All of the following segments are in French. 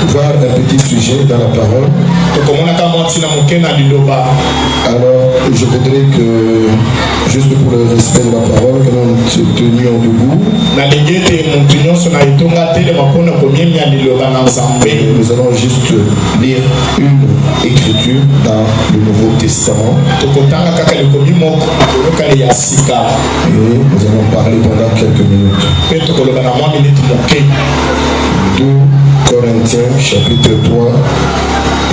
voir un petit sujet dans la parole. Alors, je voudrais que, juste pour le respect de la parole, que nous nous tenions debout. Nous allons juste lire une écriture dans le Nouveau Testament. Et nous allons parler pendant quelques minutes. 2 Corinthiens chapitre 3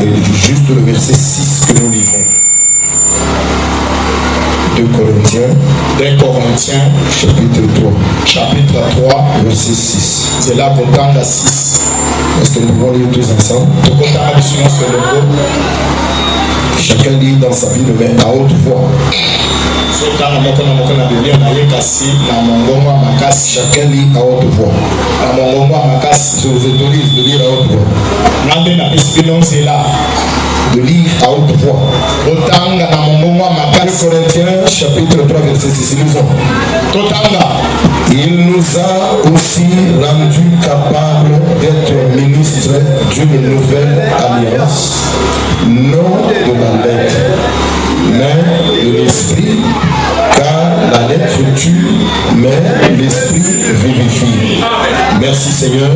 et juste le verset 6 que nous lisons. 2 Corinthiens chapitre 3 verset 6. C'est là qu'on tend à 6. Est-ce que nous pouvons lire tous ensemble? Chacun lit dans sa Bible mais à haute voix. Chacun lit à haute voix. Je vous autorise de lire à haute voix. De lire à haute voix. 2 Corinthiens chapitre 3 verset 6. Il nous a aussi rendu capables d'être ministres d'une nouvelle alliance, non de la lettre, mais de l'esprit, car la lettre tue, mais l'esprit vivifie. Merci Seigneur.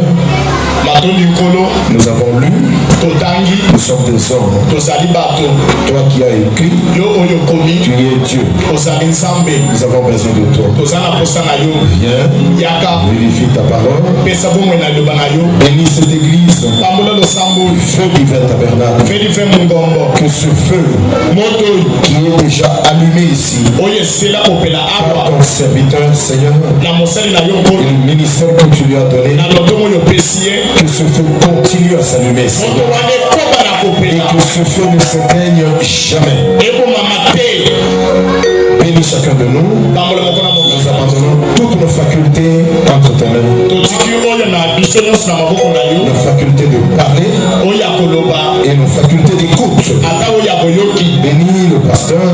Nous avons lu, nous sommes des hommes. Toi qui as écrit, tu es Dieu. Nous avons besoin de toi. Viens, vivifie ta parole. Bénis cette église. Feu divin tabernacle. Que ce feu qui est déjà allumé ici par ton serviteur Seigneur, le ministère que tu lui as donné, que ce feu continue à s'allumer Seigneur, et que ce feu ne s'éteigne jamais. Bénis chacun de nous. Nous abandonnons toutes nos facultés entre tes mains. Nos facultés de parler et nos facultés d'écoute. Bénis le pasteur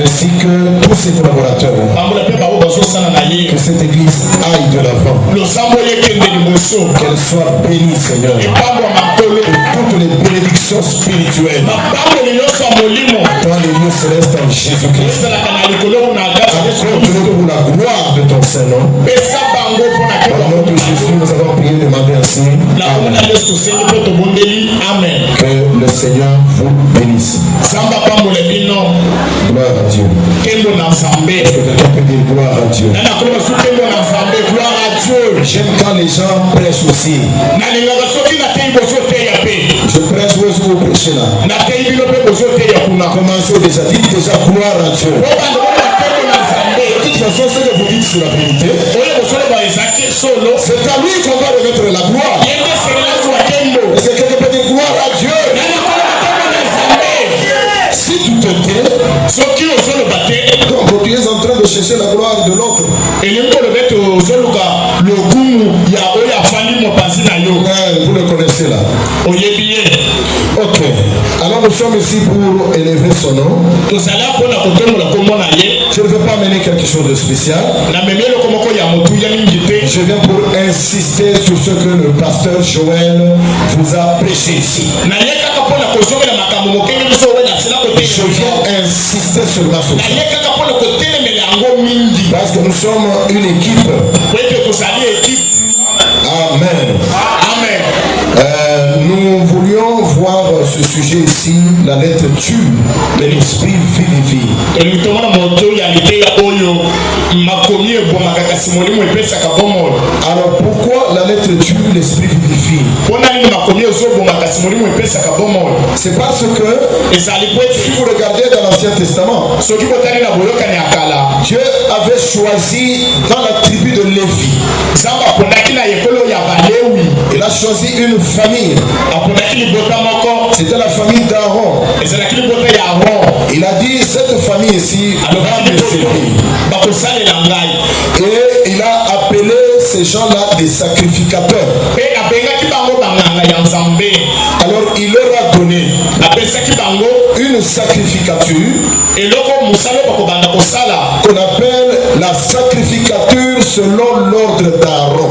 ainsi que tous ses collaborateurs. Que cette église aille de l'avant. Qu'elle soit bénie Seigneur. Toutes les bénédictions spirituelles dans les lieux célestes en Jésus-Christ. Accorde-le pour la gloire de ton Saint-Nom. Au nom de Jésus, nous avons prié, demandé ainsi. Amen. Que le Seigneur vous bénisse. Gloire à Dieu. Est-ce que quelqu'un peut dire gloire à Dieu? J'aime quand les gens prêchent aussi. Je prêche, vous prêchez là. Commencez déjà, dites déjà gloire à Dieu. De toute façon, ce que vous dites sur la vérité, c'est à lui qu'on doit remettre la gloire. Est-ce que quelqu'un peut dire gloire à Dieu? Si tu te tais, donc tu es en train de chercher la gloire de l'autre. Vous le connaissez là. Ok. Alors nous sommes ici pour élever son nom. Je ne veux pas mener quelque chose de spécial. Je viens pour insister sur ce que le pasteur Joël vous a prêché ici. Je viens insister sur la solution. Parce que nous sommes une équipe. Amen. Nous voulions voir ce sujet ici, la lettre tue, mais l'esprit vivifie. Alors pourquoi la lettre tue, l'esprit vivifie? C'est parce que si vous regardez dans l'Ancien Testament, Dieu avait choisi dans la tribu de Lévi. Il a choisi une famille. C'était la famille d'Aaron. Il a dit cette famille ici va me servir. Et il a appelé ces gens-là des sacrificateurs. Alors il leur a donné une sacrificature qu'on appelle la sacrificature selon l'ordre d'Aaron.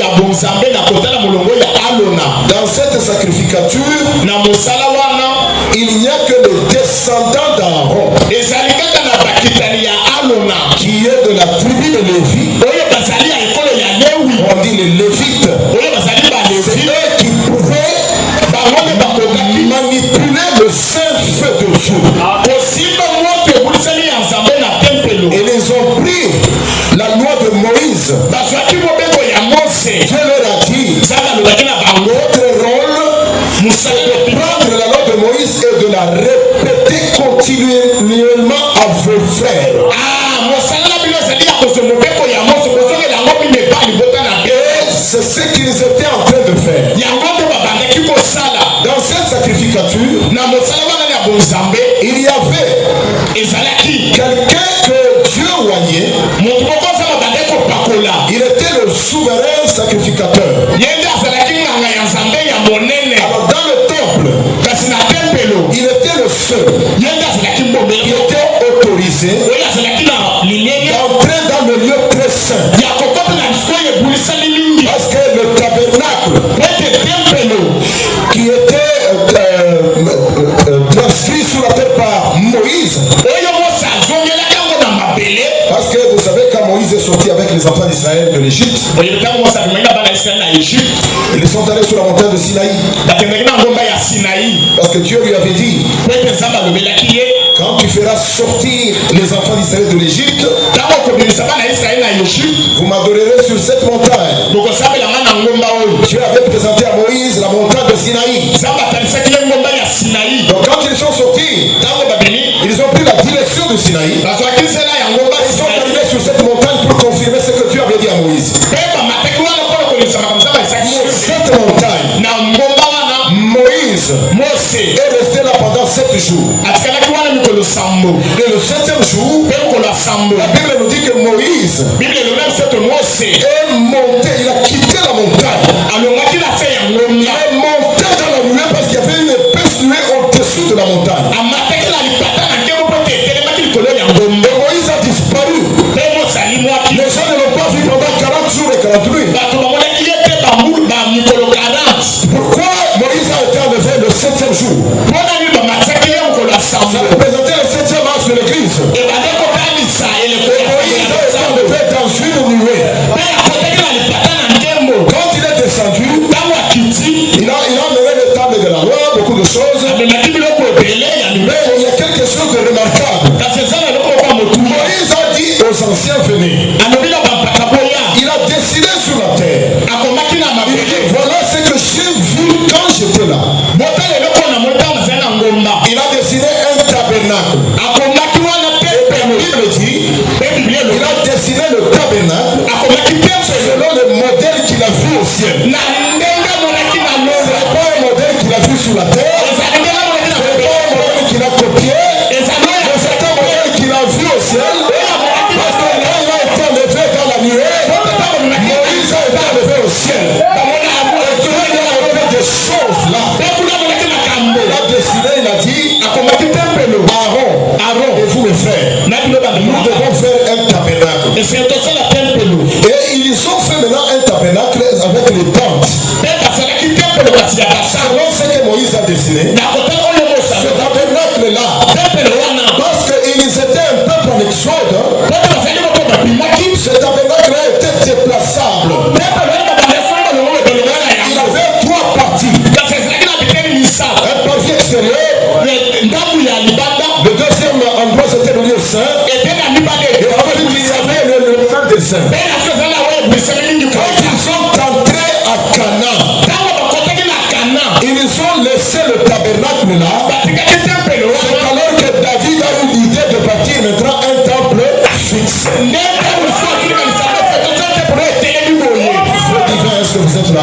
ya bonzambe na kotala mulongo ya alona. Dans cette sacrificature, Na mosala wana il n'y a que les descendants d'Aaron, ezali kaka na bakitani ya alona qui est de la tribu de Lévi. oyo bazali ya ekolo ya Lewi. On dit les Lévites. Oyo bazali C'est balevi eux qui pouvaient bango nde bakokaki manipuler le saint feu de Dieu. kosimba moto ebulisami ya nzambe na tempelo. Et ils ont pris la loi de Moïse. bazwaki mobeko ya Mose. Dieu leur a dit, nzambe alobaki na bango votre rôle, mosala c'est de prendre la loi de Moïse et de la répéter continuellement à vos frères. mosala na bino ezali ya kozwa mobeko ya Mose kozongela yango mibeba libota na Et be. c'est ce qu'ils étaient en train de faire. yango nde babandaki kosala Dans cette sacrificature, na mosala wana ya bonzambe. il y avait ezalaki quelqu'un que Dieu voyait. moto moko oza babandaki kopakola. Il était le souverain sacrificateur. ye nde azalaki nganga ya nzambe ya monene. Alors dans le temple, kasi na tempelo il était le seul ye nde azalaki qui mbomeli était autorisé oyo azalaki na lilenge d'entrer dans le lieu très saint. ya kokota na bisiko oyo ebulisami mingi. Parce que le tabernacle ete tempelo qui était transcrit sur la terre par Moïse, oyo Mose azongelaki yango na mabele. parce que vous savez quand Moïse est sorti avec les enfants d'Israël de l'Égypte, oyo ntango Mose abimaki na bana ya Israele na Egypte ils sont allés sur la montagne de Sinaï, bakendaki na ngomba ya Sinaï parce que Dieu lui avait dit, po ete nzambe alobelaki ye quand tu feras sortir les enfants d'Israël de l'Égypte, ntango okobimisa bana ya Israele na Egypte vous m'adorerez sur cette montagne. bokosambelanga na ngomba oyo. Dieu avait présenté à Moïse la montagne de Sinaï. nzambe atanisaki ye ngomba ya Sinaï. Donc quand ils sont sortis, ntango babimi ils ont pris la direction de Sinaï. bazwaki nzela ya ngomba Ils sont Sinaï arrivés sur cette montagne pour confirmer ce que Dieu avait dit à Moïse. mpe bamataki wana mpona kolisaka nzambe alisaki Sur Mose cette montagne, na ngomba wana. Moïse Mose est resté là pendant 7 jours. atikalaki wana mikolo sambo Et le 7e jour, mpe mikolo ya sambo la Bible nous dit que Moïse bible elobi biso ete Mose est monté, il a quitté la montagne. alongaki na se ya Il ngomba est monté dans la nuée parce qu'il y avait une épaisse nuée au-dessus de la montagne. amataki na lipata na nkemo mpo ete etelemaki likolo ya ngomba Et Moïse a disparu. mpe Mose alimwaki. Les gens ne l'ont pas vu pendant 40 jours et 40 nuits. bato bamonaki ye te bamikolo 40. Pourquoi Moïse a été enlevé le 7e jour? mpona nini bamatisaki ye mokolo ya Ça sambo représentait le 7e âge de l'église. ebande kokanisa eleko Et ya Moïse a été sambo enlevé dans une nuée. mpe akotaki na lipata na nkembo. Quand il est descendu, ntango akiti il a amené le table de la loi, beaucoup de choses. amemaki biloko ebele ya Mais libeko il y a quelque chose de remarquable. kasi eza na eloko moko ya motumba. Moïse a dit aux anciens venez. alobi na bampaka boya Il a décidé sur la terre. akomaki na Il mabele dit voilà ce que j'ai vu quand j'étais là. botala eloko na moni ntango zali na ngomba Il a dessiné un tabernacle. akomaki wana La tempelo Bible dit mpe biblia il elobi a dessiné le tabernacle akomaki tempelo selon le modèle qu'il a vu au ciel. na ndenge amonaki na Ce lola n'est pas un modèle qu'il a vu sur la terre. ezali ndenge amonaki na Ce n'est pas un modèle qu'il a copié. ezali oyo Mais c'est un modèle qu'il a vu au ciel. Parce que là, il a été enlevé dans la nuée. Moïse a été enlevé au ciel. Et Dieu il a enlevé des choses là. Il a dessiné, il a dit Aaron et vous mes frères, nous devons faire un tabernacle. Et ils ont fait maintenant un tabernacle avec les tentes. Selon ce que Moïse a dessiné, ce tabernacle-là, parce qu'ils étaient un peuple en exode, ce tabernacle-là était déplaçable. Il avait 3 parties. Un parti extérieur, le deuxième endroit c'était le lieu saint, et ensuite il y avait le fin des saints. Quand ils sont entrés à Canaan, ils ont laissé le tabernacle là. C'est alors que David a eu l'idée de bâtir maintenant un temple fixe. Est-ce que vous êtes là?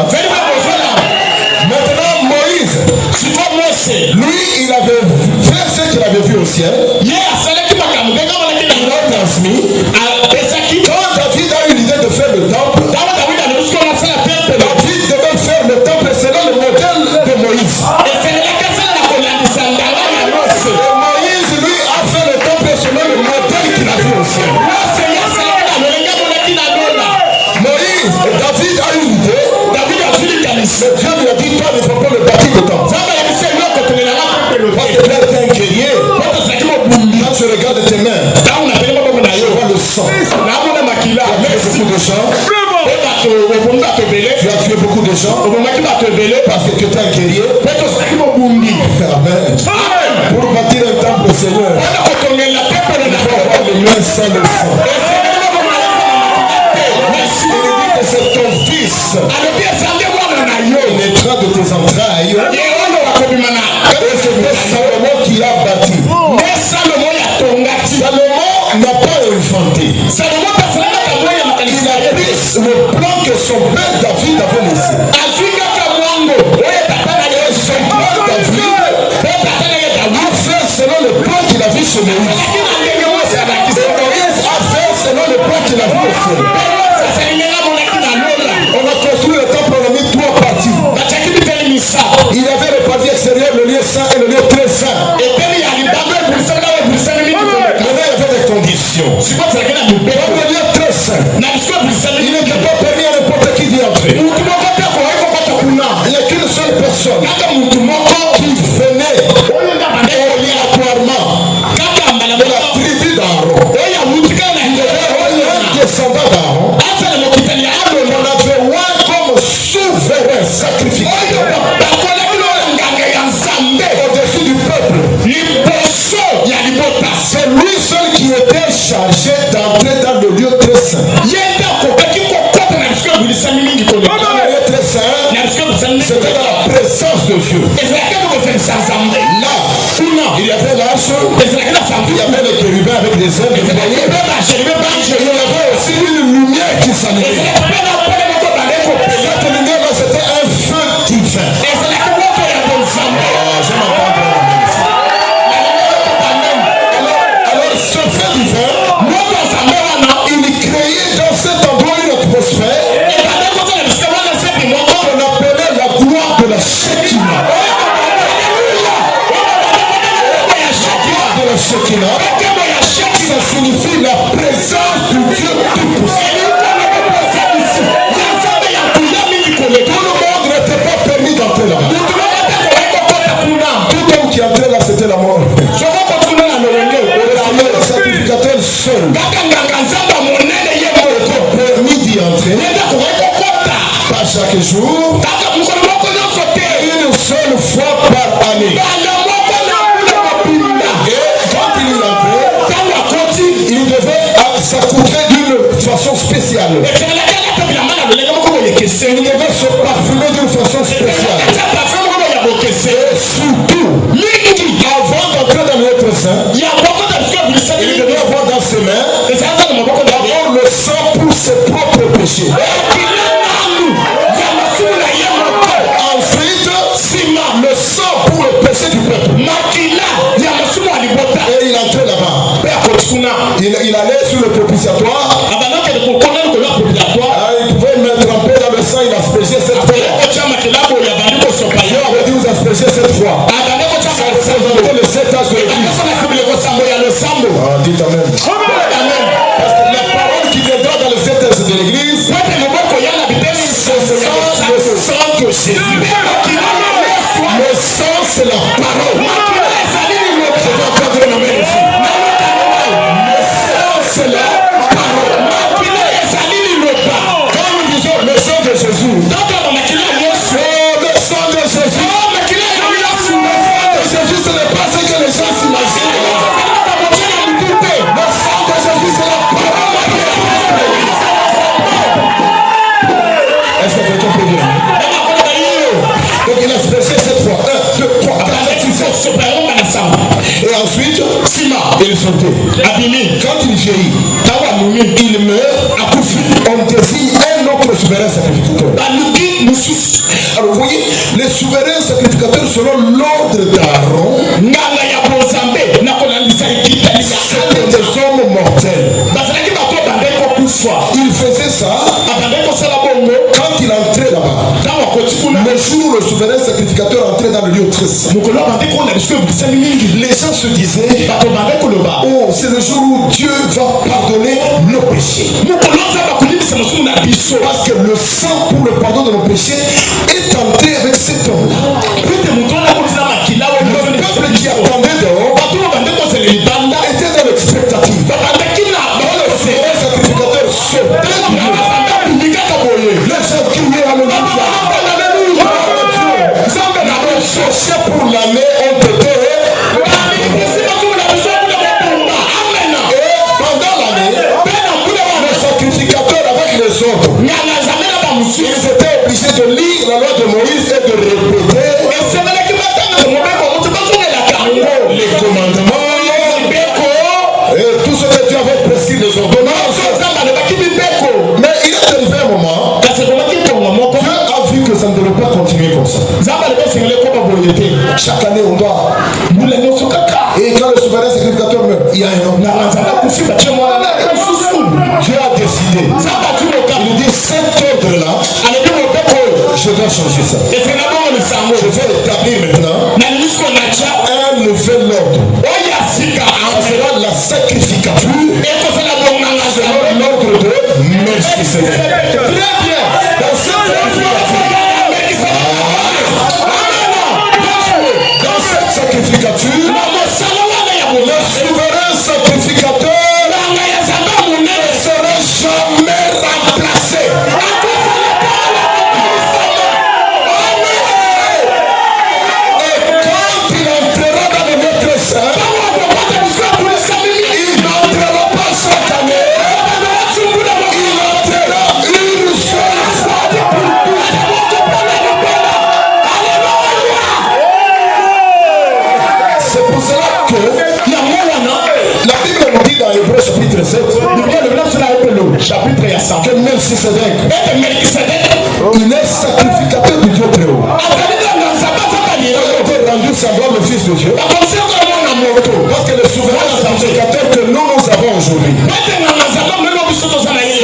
Maintenant Moïse, lui il avait fait ce qu'il avait vu au ciel. Il a transmis. Quand David a eu l'idée de faire le temple, David devait faire le temple selon le modèle de Moïse. Et Moïse lui a fait le temple selon le modèle qu'il a vu au ciel. Moïse, David a eu l'idée. makila. beaucoup de gens. Tu as tué beaucoup de gens. Parce que tu étais un guerrier. Amen. Pour bâtir un temple au Seigneur, il faut avoir le lien sans le sang. Il dit que c'est ton fils. Il est train de tes entrailles. Et c'était Salomon qui a bâti. Salomon n'a pas inventé. Il a pris le plan que son père David avait laissé. Et son père David a fait selon le plan qu'il a vu chez Moïse. Et Moïse a fait selon le plan qu'il a vu au ciel. On a construit le temple, on a mis 3 parties. Il y avait le pavillon extérieur, le lieu saint et le lieu très saint. Maintenant, il y avait des conditions. Dans le lieu très saint, il n'était pas permis à n'importe qui d'y entrer. Il n'y a qu'une seule personne qui venait aléatoirement de la tribu d'Aaron. Un descendant d'Aaron. On avait un comme souverain sacrificateur au-dessus du peuple. C'est lui seul qui était chargé d'entrer dans le lieu très saint. C'était dans la présence de Dieu. Là, il y avait l'arche, il y avait les chérubins avec des ailes, il y avait aussi une lumière qui s'allumait. Cette lumière-là, c'était un feu divin. Alors, ce feu divin, il créait dans cet endroit une atmosphère qu'on appelait la gloire de la Shekinah. Ça signifie la présence du Dieu tout-puissant. Tout le monde n'était pas permis d'entrer là-bas. Tout homme qui entrait là, c'était la mort. Le sacrificateur seul était permis d'y entrer. Pas chaque jour, une seule fois par année. Et quand il y entrait, il devait s'accoutrer d'une façon spéciale. Il devait se parfumer d'une façon spéciale. Et surtout, avant d'entrer dans l'autre saint, il devait avoir dans ses mains d'abord le sang pour ses propres péchés. Ensuite, le sang pour le péché du peuple. Et il entrait là-bas. Il allait sur le propitiatoire. Il pouvait mettre tremper dans le sang, il aspergeait cette fois. Vous aspergez cette fois. Ça représentait les 7 âges de l'église. Dites amen. Parce que la parole qui viendra dans les 7 âges de l'église, c'est le sang de Jésus. Le sang, c'est la parole. Je vais entendre un amen ici. Le sang, c'est la parole. Quand nous disons le sang de Jésus, le sang de Jésus, Jésus, ce n'est pas ce que les gens s'imaginent. Le sang de Jésus, c'est la parole. Est-ce que quelqu'un peut dire? Donc il a expressé cette fois. 1, 2, 3. Et ensuite, il sautait. Quand il vieillit, il meurt. On désigne un autre souverain sacrificateur. Alors vous voyez, les souverains sacrificateurs selon l'ordre d'Aaron, c'était des hommes mortels. Il faisait ça quand il entrait là-bas. Le jour où le souverain sacrificateur entrait dans le lieu très saint, les gens se disaient, oh, c'est le jour où Dieu va pardonner nos péchés. Parce que le sang pour le pardon de nos péchés est entré avec cet homme-là. Le peuple qui attendait dehors était dans l'expectative. Le souverain sacrificateur saute. sacrificateurs avec les autres. Ils étaient obligés de lire la loi de Moïse et de répéter les commandements et tout ce que Dieu avait prescrit, les ordonnances. Mais il est arrivé un moment, Dieu a vu que ça ne devait pas continuer comme ça. Chaque année on doit. Et quand le souverain sacrificateur meurt, il y a un homme. Dieu a décidé. Il dit cet ordre-là, je dois changer ça. Je vais établir maintenant un nouvel ordre. Ça sera la sacrificature selon l'ordre de Melchisedec. Très bien. Dans cette sacrificature, le souverain sacrificateur ne sera jamais remplacé. Et quand il entrera dans le Maître Saint, il n'entrera pas chaque année. Il entrera une seule fois de plus. C'est pour cela que la Bible nous dit dans Hébreux chapitre 7 que Melchisedec, il est sacrificateur du Dieu très haut. Il a été rendu semblable au Fils de Dieu. Parce que le souverain sacrificateur que nous avons aujourd'hui, ce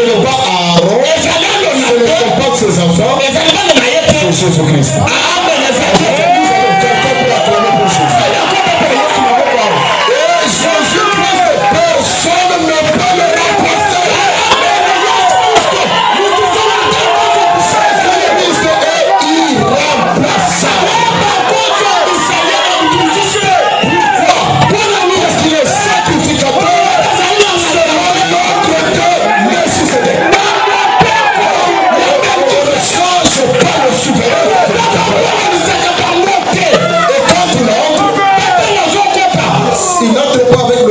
n'est pas Aaron, ce ne sont pas ses enfants, c'est Jésus-Christ.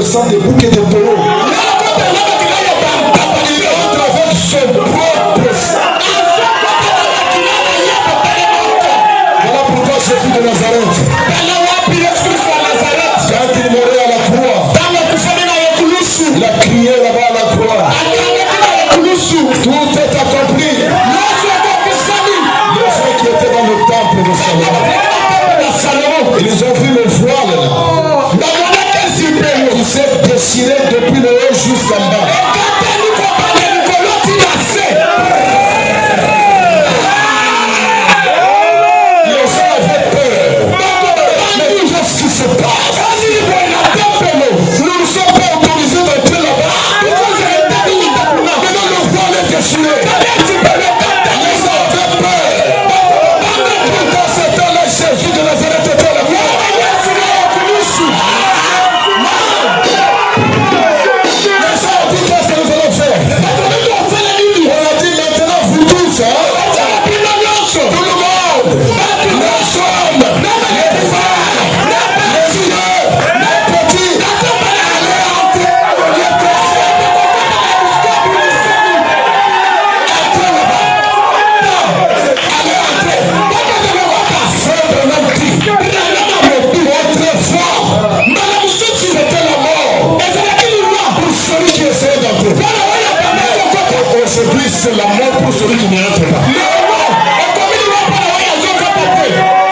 Sans des bouquets de taureaux. Il entre avec son propre sang. Voilà pourquoi Jésus de Nazareth, quand il mourait à la croix, il a crié là-bas à la croix. Tout est accompli. Les gens qui étaient dans le temple de Salomon, ils ont vu le voile là. Il s'est déchiré depuis le haut jusqu'en bas. Les gens avaient peur. Mais qu'est-ce qui se passe? Nous ne sommes pas autorisés d'entrer là-bas. Maintenant le voile est déchiré. Les gens avaient peur. Dans ce temps-là, Jésus de Nazareth était là. Aujourd'hui, c'est la mort pour celui qui n'y entre pas.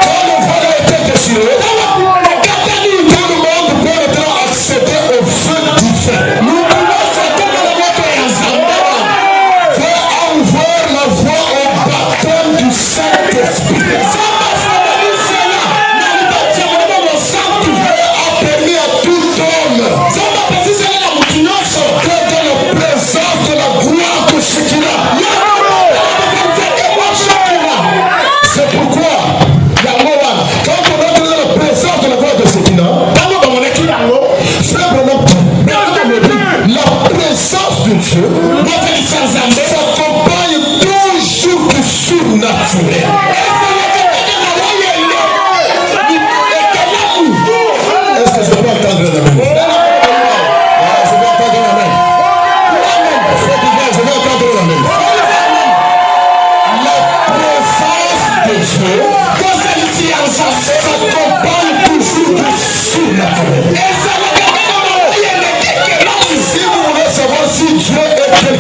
Quand le voile a été déchiré, tout le monde peut maintenant accéder au feu divin. Nous pouvons sortir de la voie avoir la voie au baptême du Saint-Esprit. Dieu a permis à tout homme que dans la présence de la gloire de Shekinah,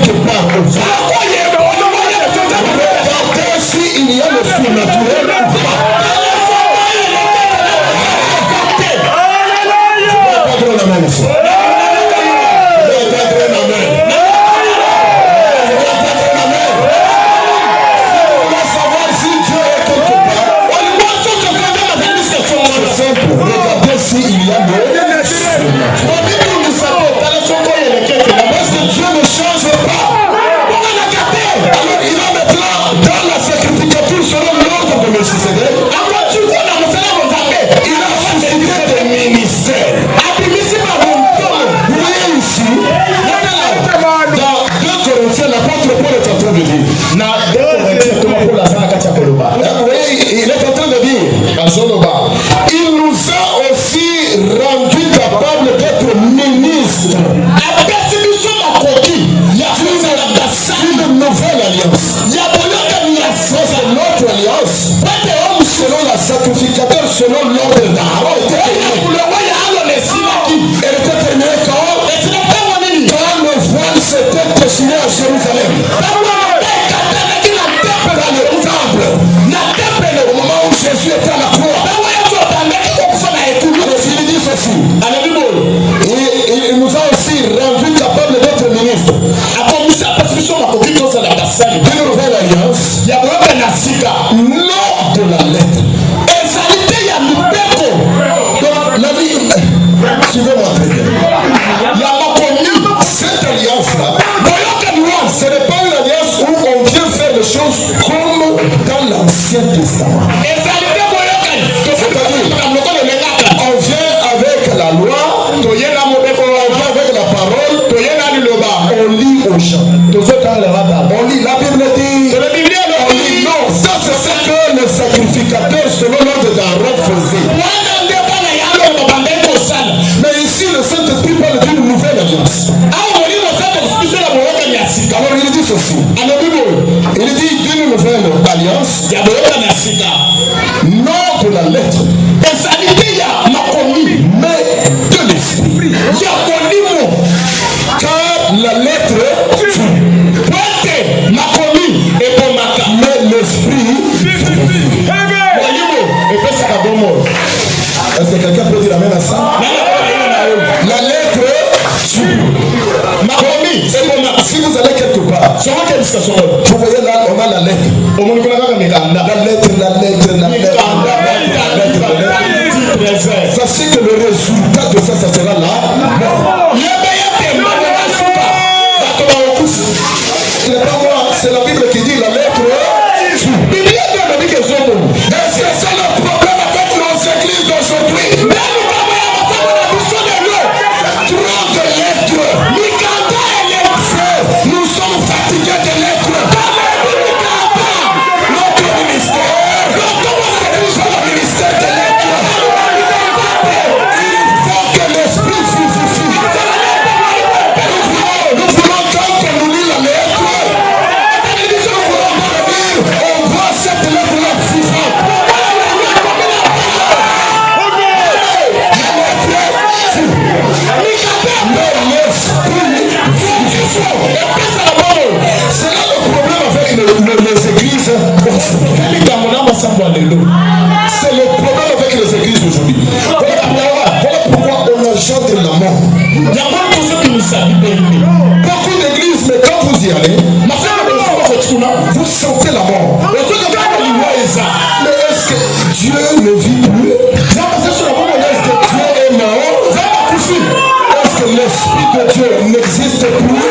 quelque part. Regardez s'il y a le surnaturel ou pas. Il est en train de dire, il nous a aussi rendu capable d'être ministres. Une nouvelle alliance. C'est notre alliance. Selon la sacrificateur, selon l'ordre d'Aaron, elle était terminée quand le voile s'était dessiné à Jérusalem. Au moment où Jésus était à la croix, il dit ceci. Il nous a aussi rendu capable d'être ministres. D'une nouvelle alliance, non de la lettre. Suivez-moi très bien. Cette alliance-là, ce n'est pas une alliance où on vient faire les choses comme dans l'Ancien Testament. On vient avec la loi, on vient avec la parole, on lit aux gens. On lit, la Bible dit, on lit, non, ça c'est ce que le sacrificateur selon l'ordre d'Aaron faisait. Mais ici le Saint-Esprit parle d'une nouvelle alliance. Alors il dit ceci. Il dit d'une nouvelle alliance, non de la lettre, mais de l'esprit. Car la lettre tue, mais l'esprit. Est-ce que quelqu'un peut dire amen à ça? La lettre tue. Si vous allez quelque part, vous voyez là, on a la lettre. La lettre. Sachez que le résultat de ça sera là. Ce n'est pas moi, c'est la Bible qui dit la lettre. Est-ce que c'est le problème avec nos églises d'aujourd'hui? Trop de lettres. Nous sommes fatigués de lettres. Notre ministère, le ministère de lettres. Il faut que l'esprit vivifie. Nous voulons quand on nous lit la lettre, on voit cette lettre-là vivante. C'est là le problème avec les églises. C'est le problème avec les églises aujourd'hui. Voilà pourquoi on engendre la mort. Beaucoup d'églises, mais quand vous y allez, vous sentez la mort. Mais est-ce que Dieu ne vit plus? Est-ce que Dieu est mort? Est-ce que l'Esprit de Dieu n'existe plus?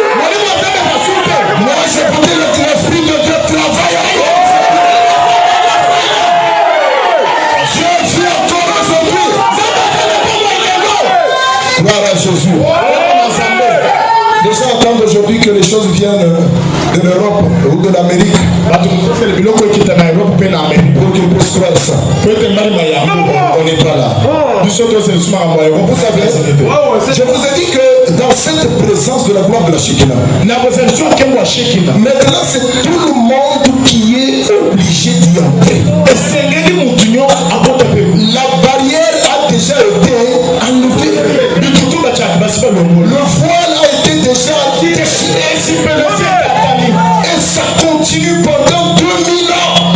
Moi je vous dis que l'Esprit de Dieu travaille encore. Dieu vit encore aujourd'hui. Gloire à Jésus. Les gens entendent aujourd'hui que les choses viennent de l'Europe ou de l'Amérique. Pour qu'ils puissent croire ça. On n'est pas là. Vous savez, je vous ai dit que dans cette présence de la gloire de la Shekinah, maintenant c'est tout le monde qui est obligé d'y entrer. La barrière a déjà été enlevée. Le voile a été déjà déchiré. continue pendant 2000 ans.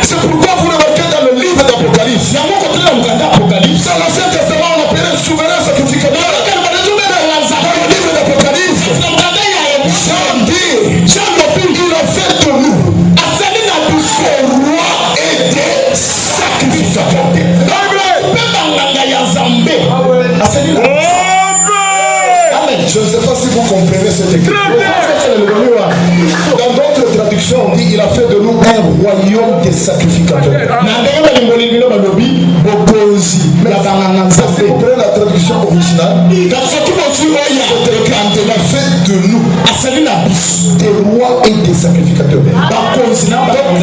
C'est pourquoi vous remarquez dans le livre d'Apocalypse, dans l'Ancien Testament, on appelait le souverain sacrificateur. Dans le livre d'Apocalypse, Jean dit, il a fait de nous des rois et des sacrificateurs. Je ne sais pas si vous comprenez cette écriture. Dans d'autres traductions, on dit il a fait de nous un royaume des sacrificateurs. Si vous prenez la traduction originale, il a fait de nous des rois et des sacrificateurs. Donc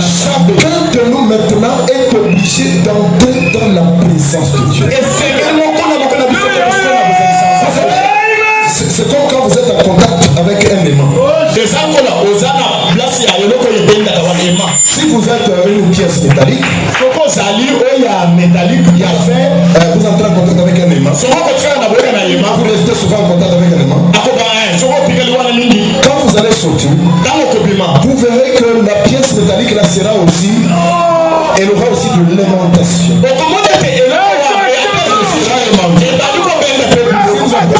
chacun de nous maintenant est obligé d'entrer dans la présence de Dieu. C'est comme quand vous êtes en contact avec un aimant. Si vous êtes une pièce métallique, vous entrez en contact avec un aimant. Vous restez souvent en contact avec un aimant. Quand vous allez sortir, vous verrez que la pièce métallique là sera aussi, elle aura aussi de l'aimantation.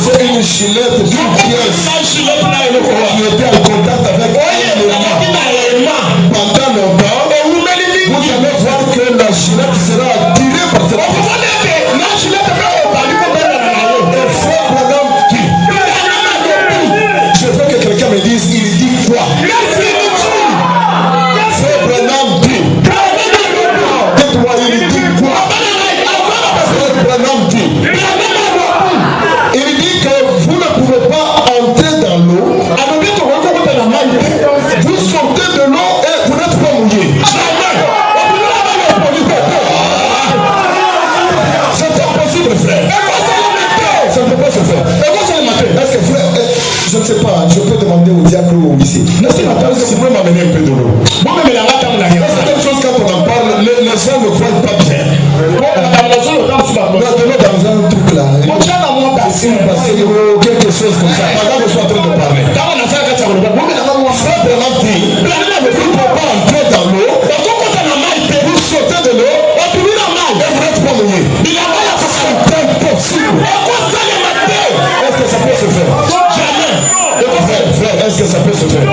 C'est une gilette d'une pièce qui était en contact avec un aimant pendant longtemps. Vous allez voir que la gilette sera attirée par cette pièce. Je veux que quelqu'un me dise, il dit quoi? Frère Branham dit. Dites-moi, il dit quoi? Frère Branham dit. Il dit que vous ne pouvez pas entrer dans l'eau. Vous sortez de l'eau et vous n'êtes pas mouillé. C'est impossible, frère. Ça ne peut pas se faire. Est-ce que frère, je ne sais pas, je peux demander au diacre ou ici. Est-ce que vous pouvez m'amener un peu de l'eau? C'est quelque chose quand on en parle, les gens ne croient pas bien. Maintenant dans un truc là. Quelque chose comme ça. Pendant que je suis en train de parler. Frère Branham dit, vous ne pouvez pas entrer dans l'eau. Vous sortez de l'eau. Et vous n'êtes pas mouillé. C'est impossible. Est-ce que ça peut se faire? Jamais. Frère, est-ce que ça peut se faire?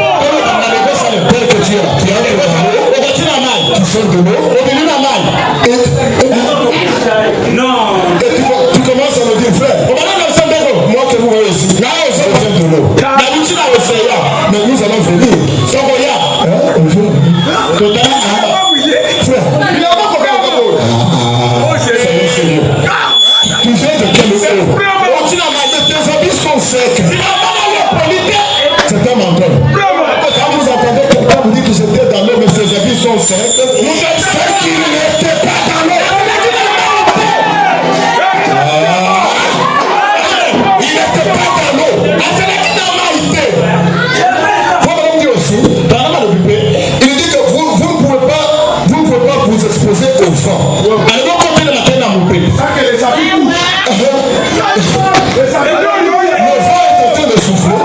Tel que tu es là. Tu entres dans l'eau. Tu sors de l'eau. Et tu commences à me dire, frère, moi que vous voyez ici, je viens de l'eau. Mais nous allons venir. Tu viens de quelle eau? Tes habits sont secs. C'est un menteur. Quand vous entendez quelqu'un vous dire que j'étais dans l'eau, mais ses habits sont secs, vous êtes fait qu'il n'était pas dans l'eau. Il n'était pas dans l'eau. Il dit que vous ne pouvez pas vous exposer au vent. Le vent est en train de souffler.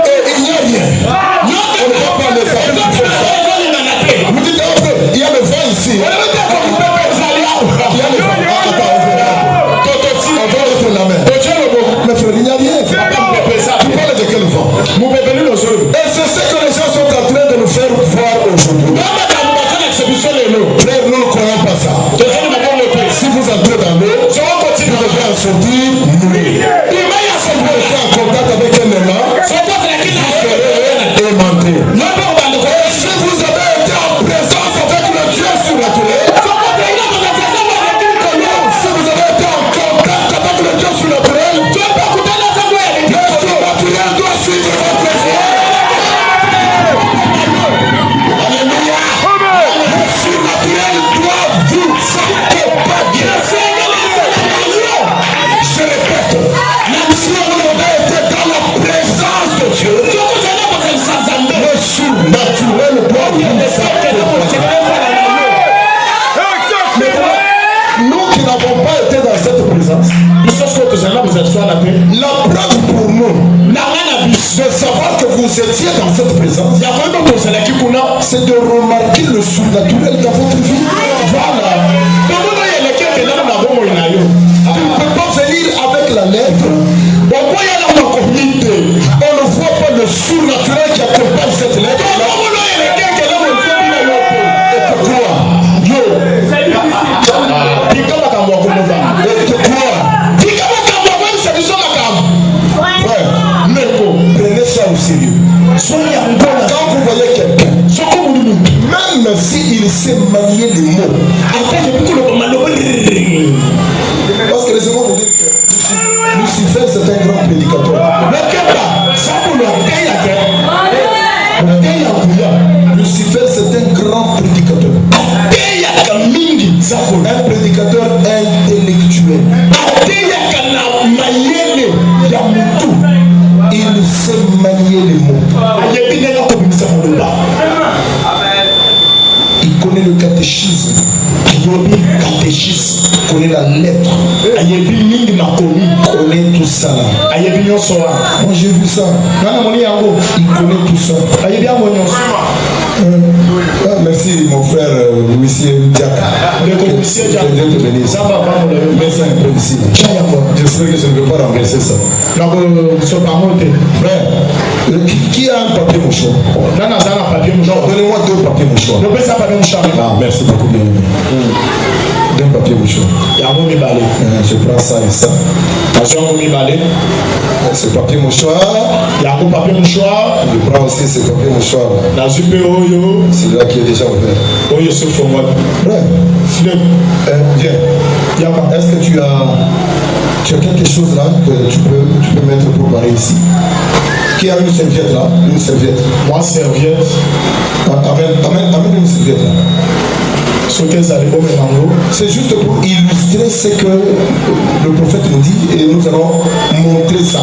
Et il n'y a rien. On ne va pas les faire. Vous dites, il y a le vent ici. Il y a le vent. Mais frère, il n'y a rien. Tu parles de quel vent? Et c'est ce que les gens sont en train de nous faire voir aujourd'hui. Frère, nous ne croyons pas ça. Si vous entrez dans l'eau, vous devez en sortir mouillé. Si vous êtes en contact avec un aimant, vous serez aimanté. Si vous avez été en présence avec le Dieu surnaturel, si vous avez été en contact avec le Dieu surnaturel, le surnaturel doit suivre votre foi. Alléluia. Le surnaturel doit vous accompagner. Je répète, même si on avait été dans la présence de Dieu, le surnaturel vous étiez dans cette présence, c'est de remarquer le surnaturel dans votre vie. Voilà. Tu ne peux pas venir avec la lettre. On ne voit pas le surnaturel qui accompagne cette lettre. Prenez ça au sérieux. Quand vous voyez quelqu'un, même s'il sait manier les mots, parce que laissez-moi vous dire que Lucifer c'est un grand prédicateur. Lucifer c'est un grand prédicateur. Un prédicateur intellectuel. Il sait manier les mots. Il connaît le catéchisme. Il connaît la lettre. Il connaît tout ça. Moi j'ai vu ça. Il connaît tout ça. Merci mon frère Monsieur Diak. Merci un peu ici. J'espère que je ne vais pas renverser ça. Frère, qui a un papier mouchoir? Donnez-moi 2 papiers mouchoirs. Ah, merci beaucoup bien aimé. 2 papiers mouchoirs. Je prends ça et ça. Ce papier mouchoir. Je prends aussi ce papier mouchoir. Celui-là qui est déjà ouvert. Frère, viens. Est-ce que tu as quelque chose là que tu peux mettre pour barrer ici? Qui a une serviette là? Une serviette. Moi, serviette. Amène une serviette là. C'est juste pour illustrer ce que le prophète nous dit et nous allons montrer ça.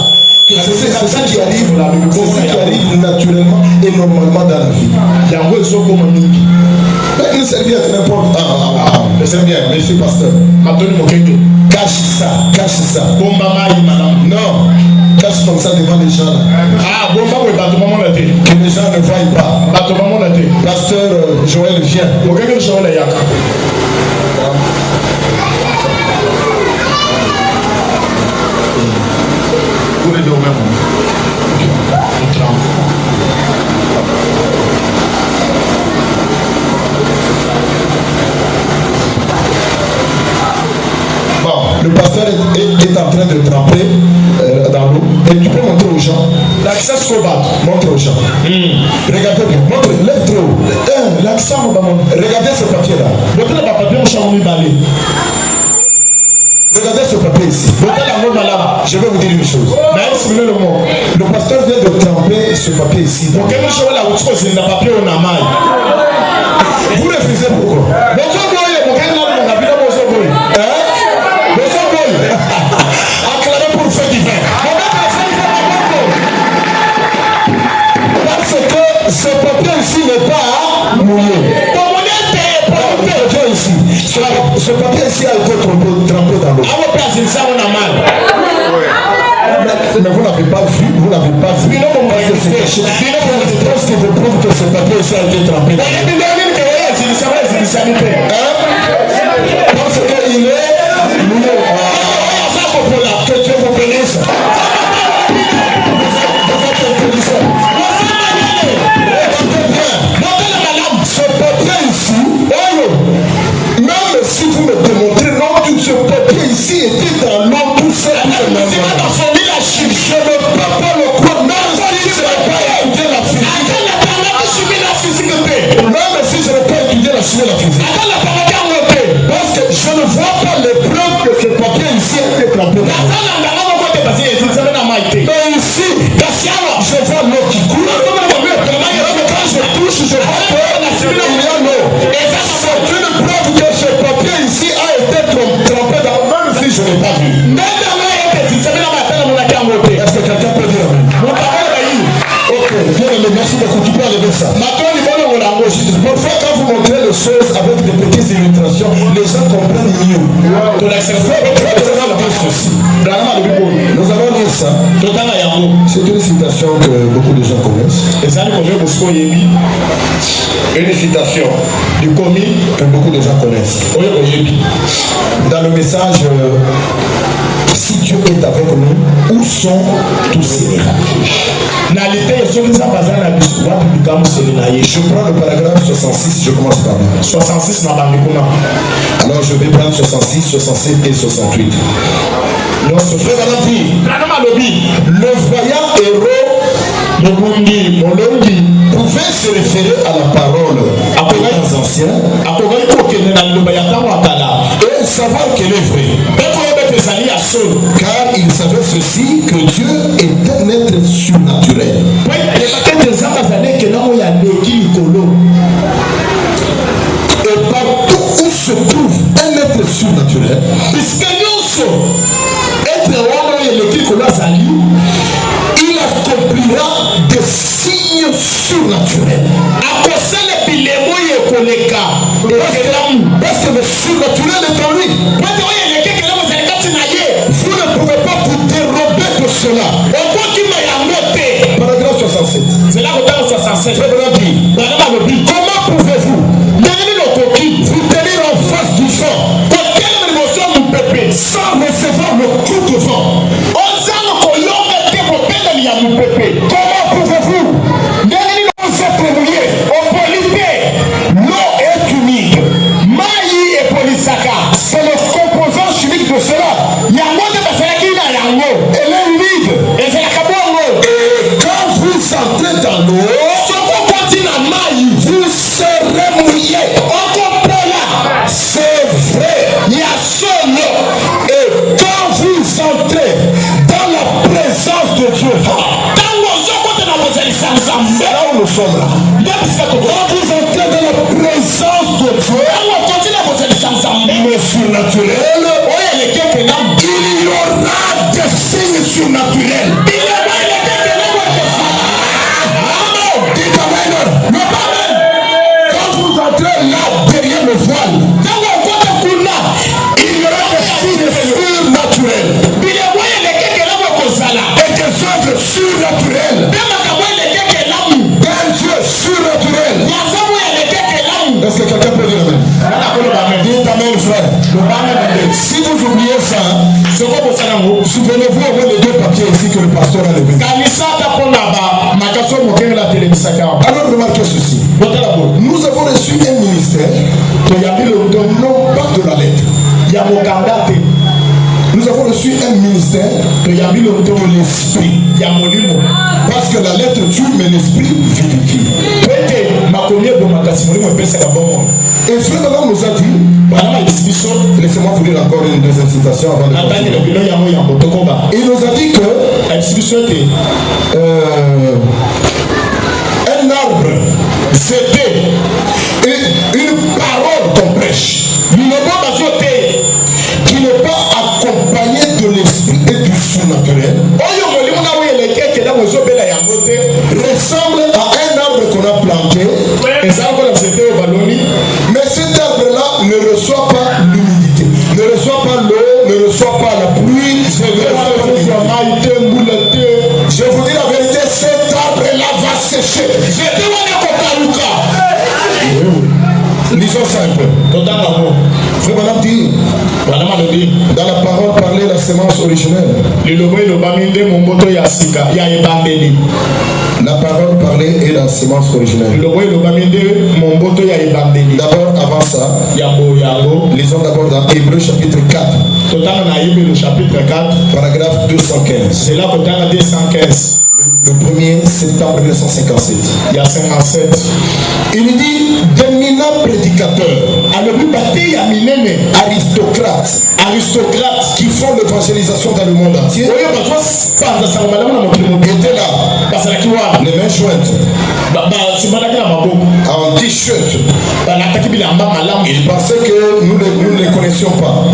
C'est ça qui arrive là, c'est ça qui arrive naturellement et normalement dans la vie. Une serviette n'importe. C'est bien, monsieur pasteur. Cache ça. Non. Cache comme ça devant les gens là. Que les gens ne voient pas. Pasteur Joël vient. Bon, le pasteur est en train de tremper dans l'eau. Et tu peux montrer aux gens. Montre aux gens. Regardez bien. Montre. Lève trop haut. Regardez ce papier là. Regardez ce papier ici. Je vais vous dire une chose. Le pasteur vient de tremper ce papier ici. Vous refusez pourquoi? Acclamez pour le feu divin. Parce que ce papier ici n'est pas mouillé. Ce papier ici a été trempé dans l'eau. Mais vous n'avez pas vu, parce que c'est caché. Parce que vous prouve que ce papier ici a été trempé dans l'eau. Parce qu'il est mouillé. Que Dieu vous bénisse. Ce papier ici, même si vous me démontrez, non, tout ce papier ici était dans l'eau, tout ça. Je ne peux pas le croire, même si je n'ai pas étudié la physique. Même si je n'ai pas étudié la chimie et la physique. Parce que je ne vois pas les preuves que ce papier ici a été trempé. Mais ici, je vois l'eau qui coule. Quand je touche, je vois qu'il y a l'eau. C'est une preuve que ce papier ici a été trempé dans, même si je n'ai pas vu. Est-ce que quelqu'un peut dire amen? Ok, bien, merci beaucoup. Tu peux enlever ça. Parfois, quand vous montrez les choses avec des petites illustrations, les gens comprennent mieux. Nous allons lire ça. C'est une citation que beaucoup de gens connaissent. Une citation du commis que beaucoup de gens connaissent. Dans le message, si Dieu est avec nous, où sont tous ces miracles? Je prends le paragraphe 66, je commence par là. 66 na alors je vais prendre 66, 67 et 68. Le voyant héros pouvait se référer à la parole des anciens et savoir qu'elle est vraie. Car il savait ceci, que Dieu est un être surnaturel. Et partout où se trouve un être surnaturel, il accomplira des signes surnaturels. Parce que le surnaturel est en lui. Vous ne pouvez pas vous dérober de cela. Paragraphe 67. Comment pouvez-vous vous tenir en face du vent sans recevoir le coup de vent? Comment pouvez-vous vous être mouillé? L'eau est humide. C'est le composant chimique de cela. Elle est humide. Et quand vous entrez dans l'eau, vous serez mouillé. C'est vrai. Et quand vous entrez dans la présence de Dieu, c'est là où nous sommes là. Quand vous entrez dans la présence de Dieu, le surnaturel, il y aura des signes surnaturels. Quand vous entrez là derrière le voile, il y aura des signes surnaturels et des œuvres surnaturelles d'un Dieu surnaturel. Est-ce que quelqu'un peut dire amen? Dites amen, frère. Si vous oubliez ça, souvenez-vous avoir les deux papiers ici que le pasteur a levé. Alors remarquez ceci. Nous avons reçu un ministère non pas de la lettre. Nous avons reçu un ministère de l'esprit. Parce que la lettre tue, mais l'esprit vivifie. Et frère Madame nous a dit, laissez-moi vous lire encore une deuxième citation avant de continuer. Il nous a dit que un arbre, c'était une parole qu'on prêche, qui n'est pas accompagné de l'esprit et du surnaturel, ressemble à un arbre qu'on a planté, mais cet arbre-là ne reçoit pas l'humidité, ne reçoit pas l'eau, ne reçoit pas la pluie. Je vous dis la vérité, cet arbre-là va sécher. Lisons ça un peu. Frère Madame dit, dans la parole parler la sémence originelle. La parole parlée est la sémence originelle. D'abord, avant ça, lisons d'abord dans Hébreux chapitre 4. Paragraphe 215. Le 1er septembre 1957. Il dit d'éminents prédicateurs, aristocrates qui font l'évangélisation dans le monde entier étaient là, les mains jointes, en t-shirt. Ils pensaient que nous ne les connaissions pas.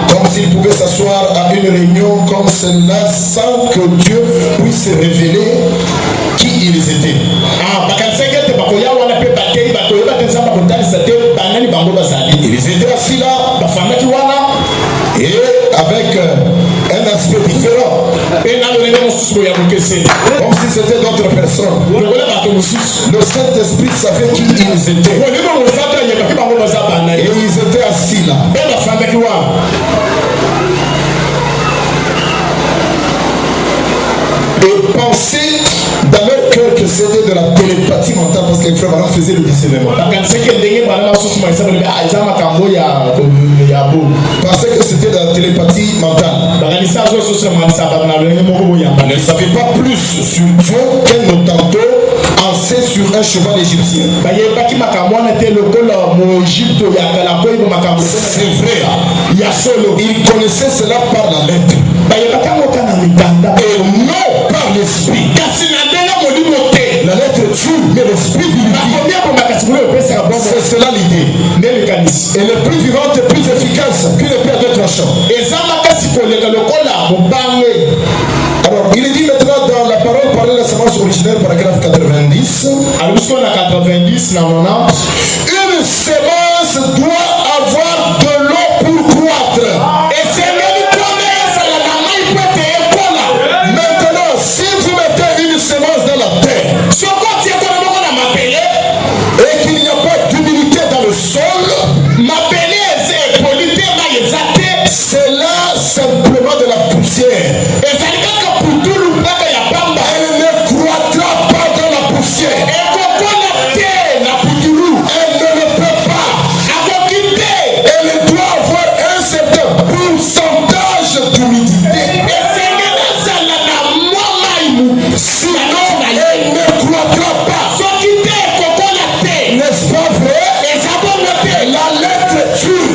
Comme s'ils pouvaient s'asseoir à une réunion comme celle-là sans que Dieu puisse se révéler qui ils étaient. Ils étaient assis là et avec un aspect différent. Comme si c'était d'autres personnes. Le Saint-Esprit savait qui ils étaient. Et ils étaient assis là. Et penser dans leur cœur que c'était de la télépathie mentale parce que les frères faisaient le discernement. Pensaient que c'était de la télépathie mentale. Ils ne savaient pas plus sur Dieu qu'un autanto ancé sur un cheval égyptien. C'est vrai. Ils connaissaient cela par la lettre. Et non par l'esprit. La lettre tue, mais l'esprit vivifie. C'est cela l'idée. Et le plus vivant est plus efficace qu'une épée à deux tranchants. Alors, il est dit maintenant dans la parole parlée de la semence originelle, paragraphe 90. Une semence doit avoir de l'eau pour croître. Maintenant, si vous mettez une semence dans la terre et qu'il n'y a pas d'humidité dans le sol, c'est là simplement de la poussière. Elle ne croîtra pas dans la poussière. Elle ne le peut pas. Elle doit avoir un certain pourcentage d'humidité. Sinon, elle ne croîtra pas. N'est-ce pas vrai? La lettre tue.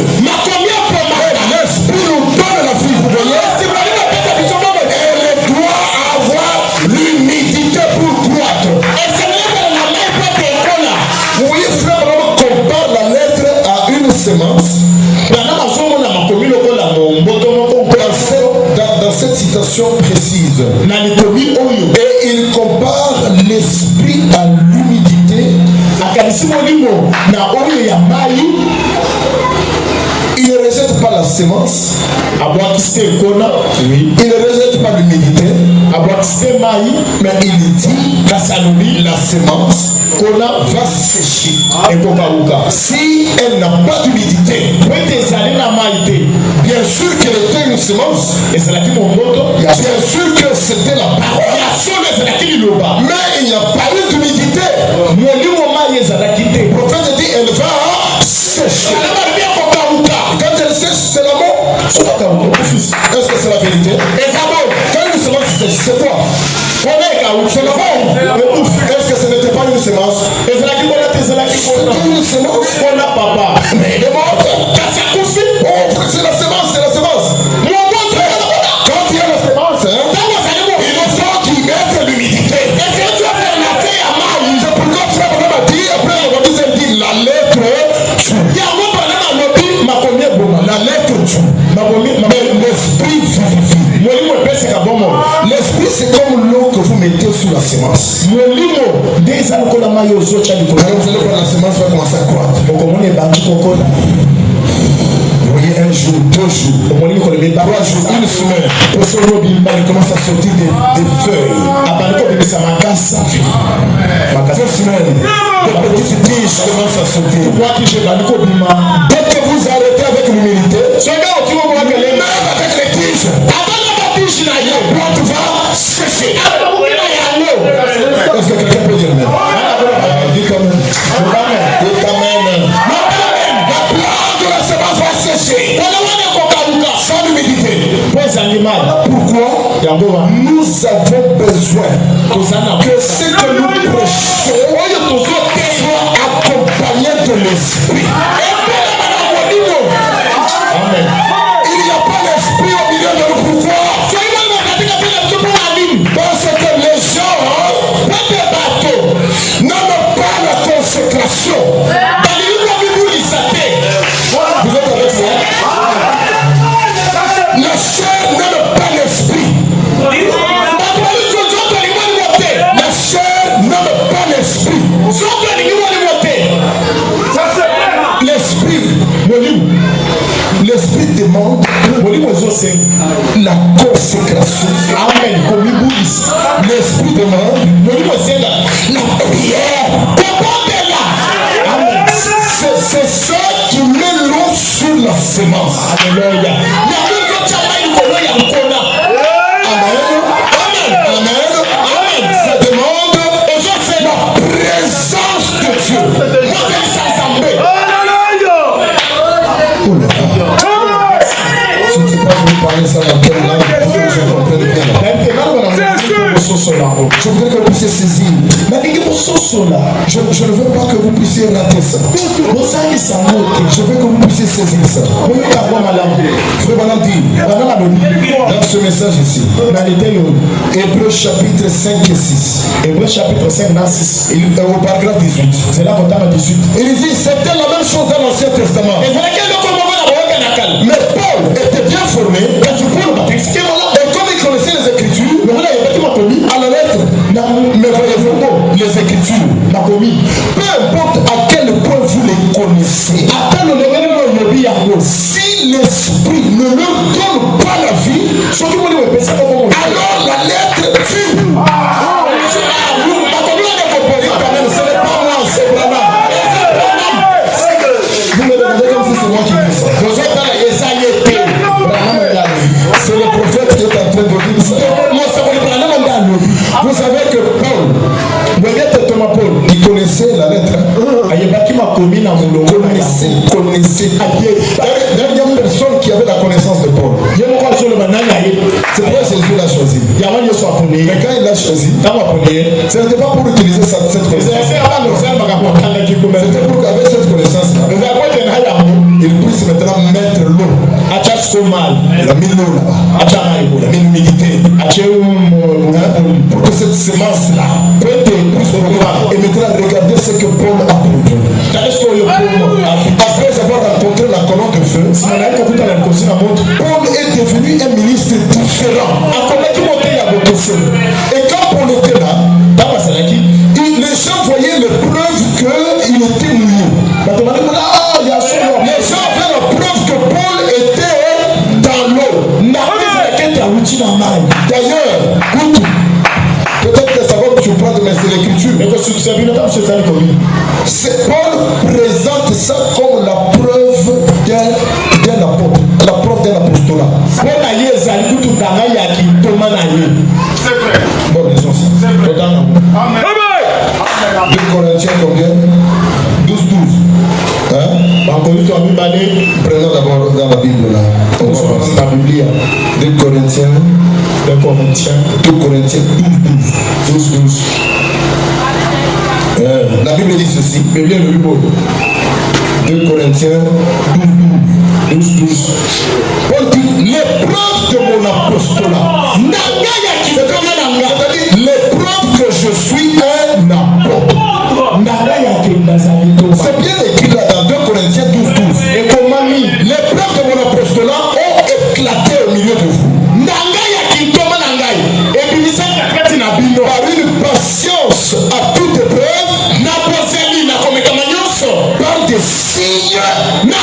L'esprit nous donne la vie, vous voyez? Elle doit avoir l'humidité pour croître. Vous voyez, frère, on compare la lettre à une semence. Dans cette citation précise. Et il compare l'esprit à l'humidité. Il ne rejette pas la semence. Il ne rejette pas l'humidité. Mais il dit la semence va sécher. Si elle n'a pas d'humidité, bien sûr qu'elle était une semence. Bien sûr que c'était la parole. Mais il n'y a pas eu d'humidité. Le prophète dit elle va sécher. Quand elle sèche, c'est l'amour. Est-ce que c'est la vérité? Quand une semence sèche, c'est quoi? C'est l'amour. Est-ce que ce n'était pas une semence? C'était une semence. Mais il est mort. C'est la semence, c'est la semence. Quand il y a la semence, il faut qu'il mette l'humidité. C'est pourquoi frère m'a dit, après on dit la lettre tue. La lettre tue. Mais l'esprit vivifie. L'esprit c'est comme l'eau que vous mettez sous la semence. Vous allez voir la semence va commencer à croître. Vous voyez, un jour, 2 jours, 3 jours, une semaine, il commence à sortir des feuilles. 2 semaines, des petites tiges commencent à sortir. Dès que vous arrêtez avec l'humilité, même avec les tiges, la plante va sécher. Est-ce que quelqu'un peut dire même? Dis quand même. Dis quand même. La plante de la semence va sécher. Sans l'humidité. Pourquoi? Nous avons besoin que ce que nous prêchons soit accompagné de l'esprit. Amen. Il n'y a pas l'esprit au milieu de nos pouvoirs. Parce que les gens n'aiment pas la consécration. Vous êtes avec moi? La chair n'aime pas l'esprit. La chair n'aime pas l'esprit. L'esprit demande la consécration. Amen. Je voudrais que vous puissiez saisir. Je ne veux pas que vous puissiez rater ça. Je veux que vous puissiez saisir ça. Frère Malam dit dans ce message ici, Hébreux chapitre 5 et 6. Hébreux chapitre 5 dans 6. Au paragraphe 18. C'est là qu'on t'a 18. Il dit c'était la même chose dans l'Ancien Testament. Mais Paul était bien formé. Et comme il connaissait les Écritures, à la lettre, mais voyez-vous, les Écritures, peu importe à quel point vous les connaissez, si l'Esprit ne leur donne pas la vie, alors la lettre tue. Ce n'est pas moi, c'est Branham. Vous me regardez comme si c'est moi qui dis ça. C'est le prophète qui est en train de dire ça. Vous savez que Paul, il connaissait la lettre. Connaissait. Dernière personne qui avait la connaissance de Paul. C'est pourquoi Jésus l'a choisi. Mais quand il l'a choisi, ce n'était pas pour utiliser cette connaissance. C'était pour qu'avec cette connaissance-là, il puisse maintenant mettre l'eau. Il a mis l'eau là-bas. Il a mis l'humidité. Pour que cette semence-là et maintenant regardez ce que Paul a produit. Après avoir rencontré la colonne de feu, Paul est devenu un ministre différent. Et quand Paul était là, les gens voyaient les preuves qu'il était mouillé. Les gens avaient la preuve que Paul était dans l'eau. D'ailleurs, peut-être que ça va vous surprendre, mais c'est l'écriture. Paul présente ça comme la preuve d'un apôtre, la preuve d'un apostolat. Bon, disons ça. 2 Corinthiens combien? 12. Prenons d'abord dans la Bible là. On va passer la Bible. 2 Corinthiens 12. La Bible dit ceci. 2 Corinthiens 12. Paul dit l'épreuve de mon apostolat. C'est-à-dire l'épreuve que je suis un apôtre. C'est bien écrit là dans 2 Corinthiens 12. L'épreuve de mon apostolat ont éclaté au milieu de vous. Par une patience à toute épreuve, par des signes, des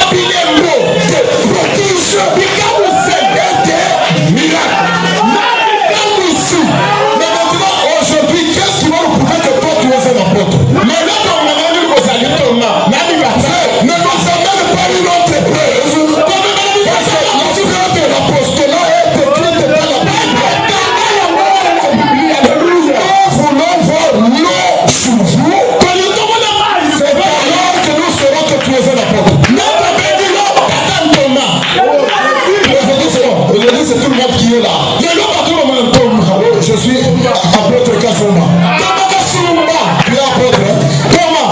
prodiges, des miracles. Mais maintenant, aujourd'hui, qu'est-ce qui va nous prouver que toi tu es un apôtre? Ne nous amène pas une autre épreuve. Parce que la preuve de l'apostolat est écrite dans la Bible. Nous voulons voir l'eau sur vous. C'est alors que nous saurons que tu es un apôtre. Aujourd'hui, c'est tout le monde qui est là. Je suis apôtre Kasuma. Tu es apôtre?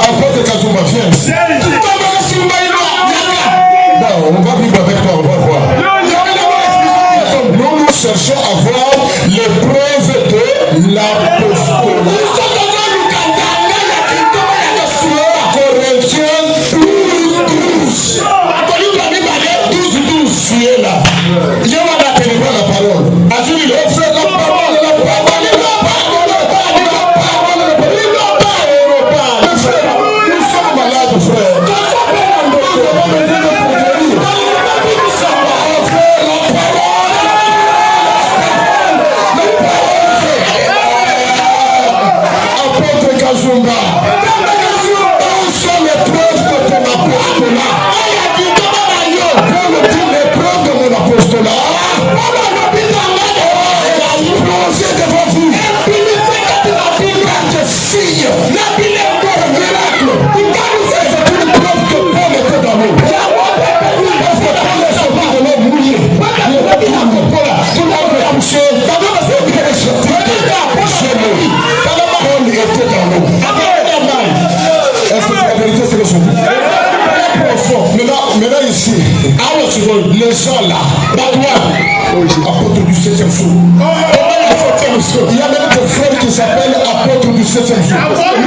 Apôtre Kasuma, viens ici. Non, on va vivre avec toi, on va voir. Nous cherchons à voir l'épreuve de l'apostolat. Corinthiens 12. Tu es là. Je vais t'appeler la parole. Azul, on fait la parole. Nous sommes malades, frère. Apôtre Kazumba, où sont les preuves de ton apostolat? Paul dit les preuves de mon apostolat. Plongez devant vous. Des signes. Miracle. C'est une preuve que Paul était dans l'eau. Parce que Paul est sorti de l'eau mouillée. Tout le monde veut toucher. Je gens-là. Apôtre du 7e jour. Il y a même des frères qui s'appellent apôtre du 7e jour. Apôtre du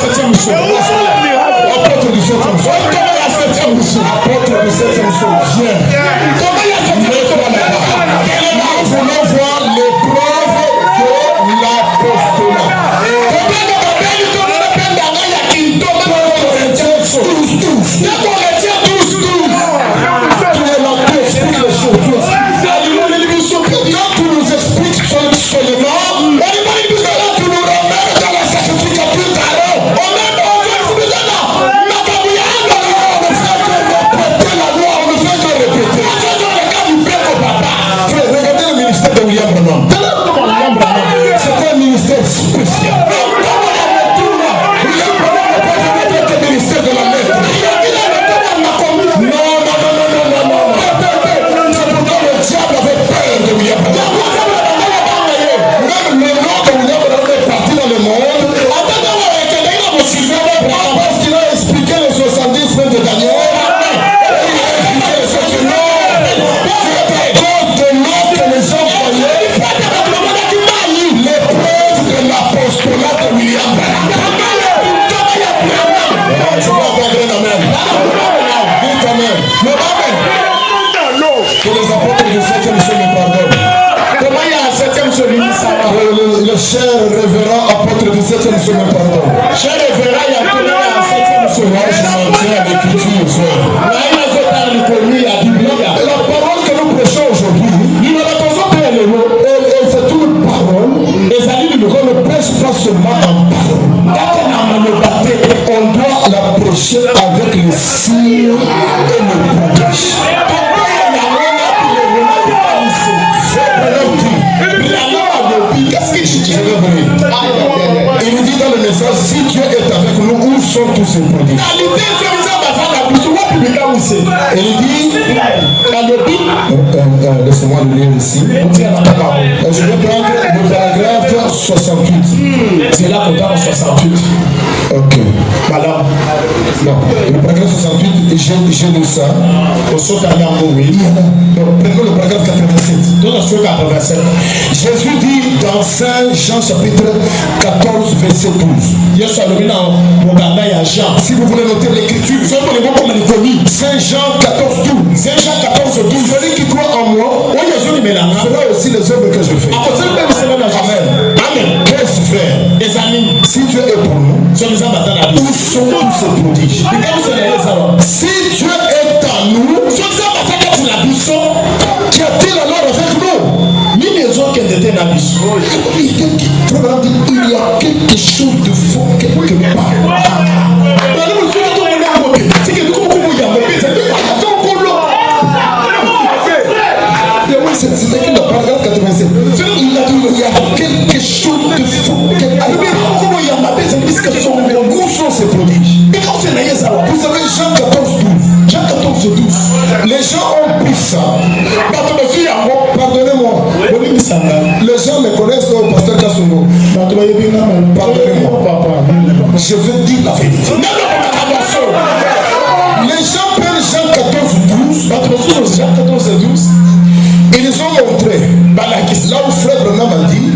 7e jour. Apôtre du 7e jour. Apôtre du 7e jour. Viens. Nous voulons voir les preuves de l'apostolat. Le cher révérend apôtre du 7e semaine, pardon. Cher révérend, il y a tout le monde en 7e semaine. Je m'en tiens à l'écriture, frère. La parole que nous prêchons aujourd'hui, elle c'est une parole. On ne prêche pas seulement en parole. On doit la prêcher avec le signe et le protège. Il dit dans le message, si Dieu est avec nous, où sont tous ces produits? Il dit, laissez-moi le lire ici. Je vais prendre le paragraphe 68. C'est là qu'on parle 68. Ok. Voilà. Non, le paragraphe 68, j'ai lu ça. Prenons le paragraphe 87. Jésus dit dans Saint Jean chapitre 14, verset 12. Si vous voulez noter l'écriture, Saint Jean 14, 12. Saint Jean 14, 12. Celui qui croit en moi fera aussi les œuvres que je fais. Amen. Amen. Qu'est-ce frère? Si Dieu est pour nous, où sont tous ces prodiges? Si Dieu est à nous, qu'y a-t-il alors avec nous? Il y a quelque chose de faux quelque part. C'est écrit dans le paragraphe 87. Il a dit il y a quelque chose de faux quelque part. Où sont ces prodiges? Vous savez, Jean 14, 12. Jean 14, 12. Les gens ont pris ça. Pardonnez-moi. Les gens me connaissent au pasteur Kassongo. Pardonnez-moi. Je veux dire la vérité. Les gens prennent Jean 14, 12. Jean 14, 12. Ils ont montré, là où frère Branham a dit,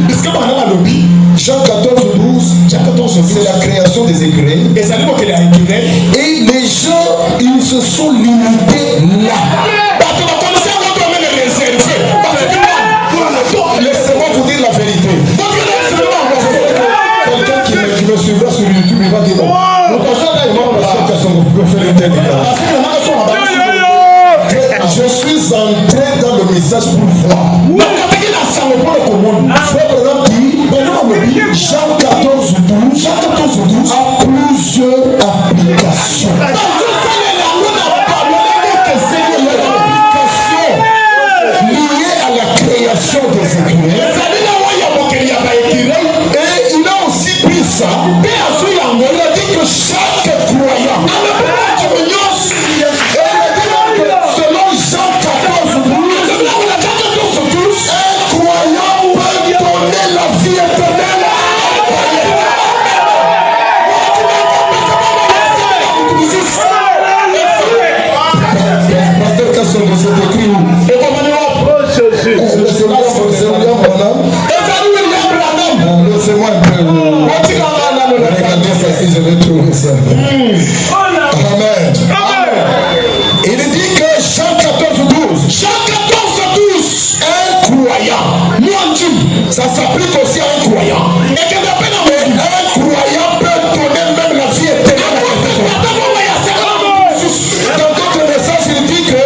Jean 14, 12, c'est la création des écrits. Et les gens, ils se sont limités là. Laissez-moi vous dire la vérité. Quelqu'un qui me suivra sur YouTube, il va dire non. Je suis entré dans le message pour voir. Jean 14, 12 a plusieurs applications. Liées à la création des écrits. Et il a aussi pris ça. Il a dit que chaque croyant, selon Jean 14, 12, un croyant peut donner la vie éternelle. Pasteur Kassongo, c'est 12. Amen. Il dit que Jean 14, 12. Jean 14, 12. Un croyant. Ça s'applique aussi à un croyant. Et un croyant peut donner même la vie éternelle. Dans d'autres messages, il dit que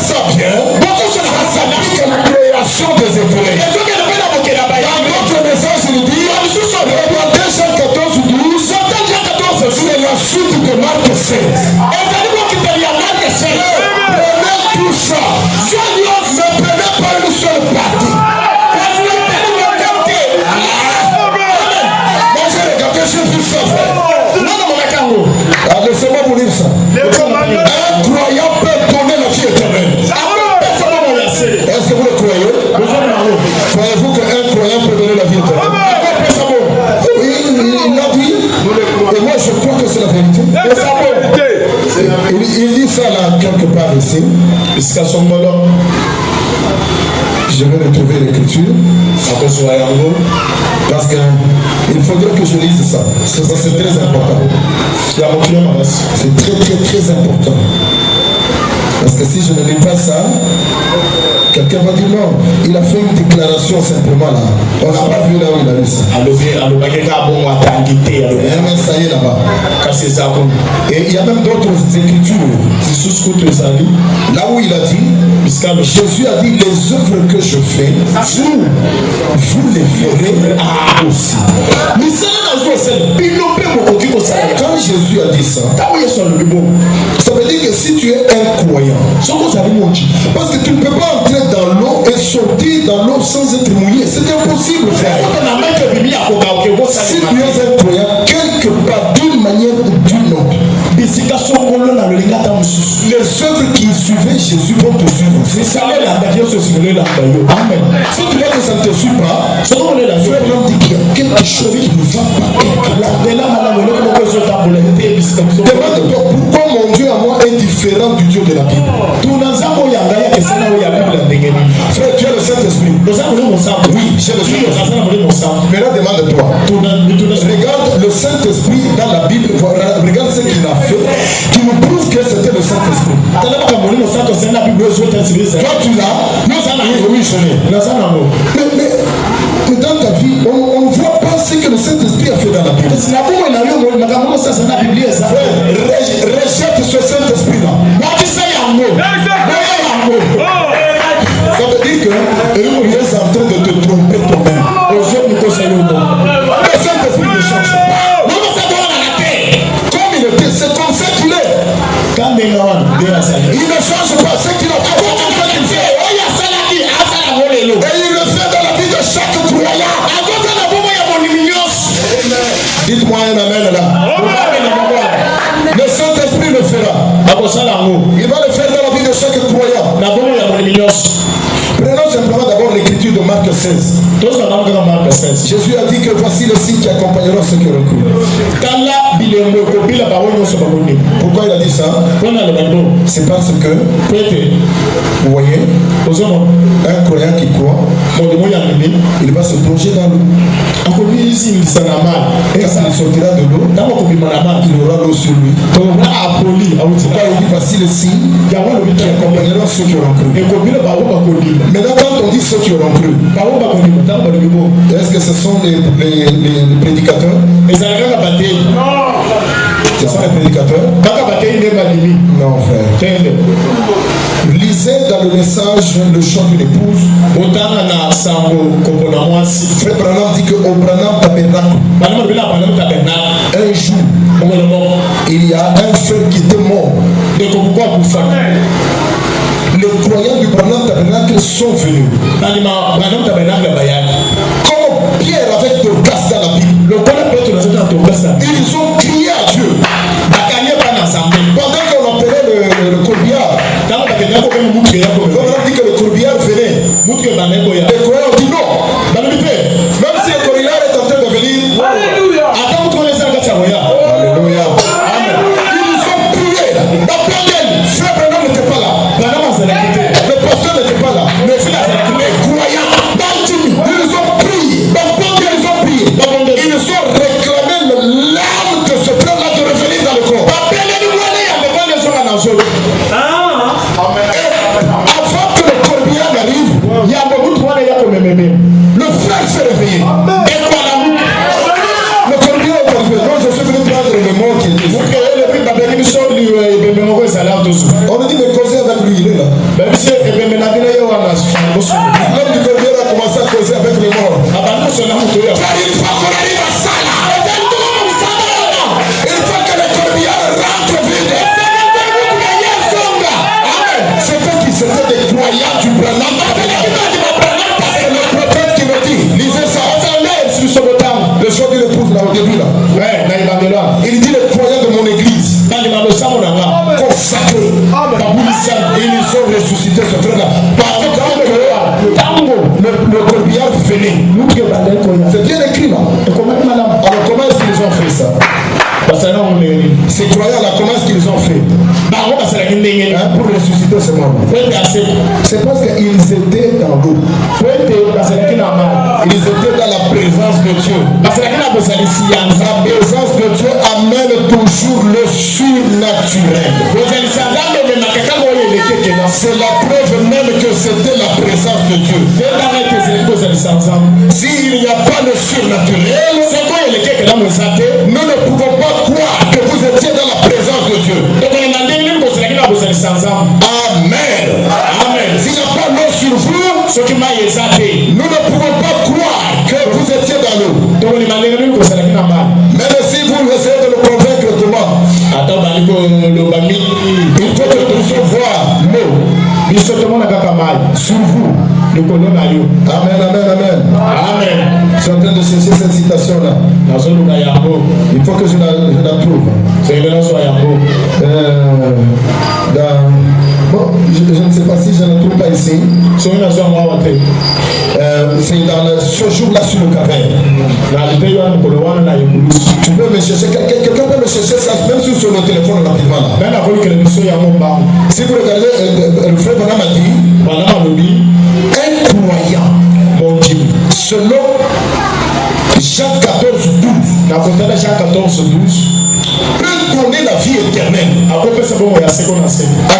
ça bien. Ça s'applique à la création des êtres. Dans d'autres messages, il dit regardez Jean 14, 12. C'est la suite de Marc 16. Prenez tout ça. Ne prenez pas une seule partie. Laissez-moi vous lire ça. Un croyant peut donner la vie éternelle. Est-ce que vous le croyez? Croyez-vous qu'un croyant peut donner la vie éternelle? Oui, il l'a dit. Et moi je crois que c'est la vérité. Il dit ça là quelque part ici. Je vais retrouver l'écriture. Parce qu'il faudrait que je lise ça. C'est très important. C'est très important. Parce que si je ne lis pas ça, quelqu'un va dire non, il a fait une déclaration simplement là. On n'a pas vu là où il a lu ça. Mais ça y est là-bas. Et il y a même d'autres écritures. Là où il a dit, Jésus a dit les œuvres que je fais, vous les ferez aussi. Quand Jésus a dit ça, ça veut dire que si tu es un croyant, parce que tu ne peux pas entrer dans l'eau et sortir dans l'eau sans être mouillé. C'est impossible, frère. Si tu es un croyant, quelque part, d'une manière ou d'une autre, les œuvres qui suivaient Jésus vont te suivre. Amen. Si tu vois que ça ne te suit pas, frère, on dit qu'il y a quelque chose qui ne va pas. Demande-toi pourquoi mon Dieu à moi est différent du Dieu de la Bible. Frère, tu as le Saint-Esprit. Oui, j'ai le Saint-Esprit. Maintenant, demande-toi. Regarde le Saint-Esprit dans la Bible. Regarde ce qu'il a fait. Qui nous prouve que c'était le Saint-Esprit. Toi, tu l'as. Oui, je l'ai. Mais dans ta vie, on ne voit pas ce que le Saint-Esprit a fait dans la Bible. Rejette ce Saint-Esprit-là. Ça veut dire que il est en train de te tromper toi-même. Le Saint-Esprit ne change pas. Comme il était, c'est comme ça qu'il est. Il ne change pas ce qu'il a fait. Et il le fait dans la vie de chaque croyant. Dites-moi un amen là. Le Saint-Esprit le fera. Il va le faire dans la vie de chaque croyant. Prenons simplement d'abord l'écriture de Marc 16. Jésus a dit que voici le signe qui accompagnera ceux qui recourent. Pourquoi il a dit ça? C'est parce que, vous voyez, un croyant qui croit, il va se plonger dans l'eau. Et quand il sortira de l'eau, il aura l'eau sur lui. Pourquoi il dit voici le signe qui accompagnera ceux qui auront cru. Maintenant, quand on dit ceux qui auront cru, est-ce que ce sont les prédicateurs? Ce sont les prédicateurs? Non, frère. Lisez dans le message le chant d'une épouse. Frère Branham dit qu'au Branham tabernacle, un jour, il y a un frère qui était mort. Les croyants du Branham tabernacle sont venus. Comme Pierre avec Dorcas dans la Bible. Ils ont crié à Dieu. Pendant qu'on appelait le corbillard, on a dit que le corbillard venait. Les croyants ont dit non. Même si le corbillard est en train de venir. Alléluia. Alléluia. Ils ont prié. Frère Branham n'était pas là. Le pasteur n'était pas là. Mais les croyants, ils là au début là. Il dit les croyants de mon église. Consacrés. Et ils ont ressuscité ce frère-là. Par exemple, le corbillard venait. C'est bien écrit là. Alors comment est-ce qu'ils ont fait ça? Ces croyants-là, comment est-ce qu'ils ont fait pour ressusciter ce monde? C'est parce qu'ils étaient dans l'eau. Ils étaient dans la présence de Dieu. La présence de Dieu amène toujours le surnaturel. C'est la preuve même que c'était la présence de Dieu. S'il n'y a pas le surnaturel, nous ne pouvons pas croire que vous étiez dans la présence de Dieu. Amen. S'il n'y a pas l'eau sur vous, nous ne pouvons pas croire que vous étiez dans l'eau. Même si vous essayez de le convaincre comment, il faut que nous puissions voir l'eau sur vous. Amen, amen, amen. Je suis en train de chercher cette citation-là. Il faut que je la trouve. Bon, je ne sais pas si je ne trouve pas ici. C'est dans ce jour-là sur le caverne. Tu peux me chercher, quelqu'un peut me chercher ça, même sur le téléphone rapidement là. Si vous regardez, le frère Branham a dit, un croyant, selon Jean 14:12, peut donner la vie éternelle à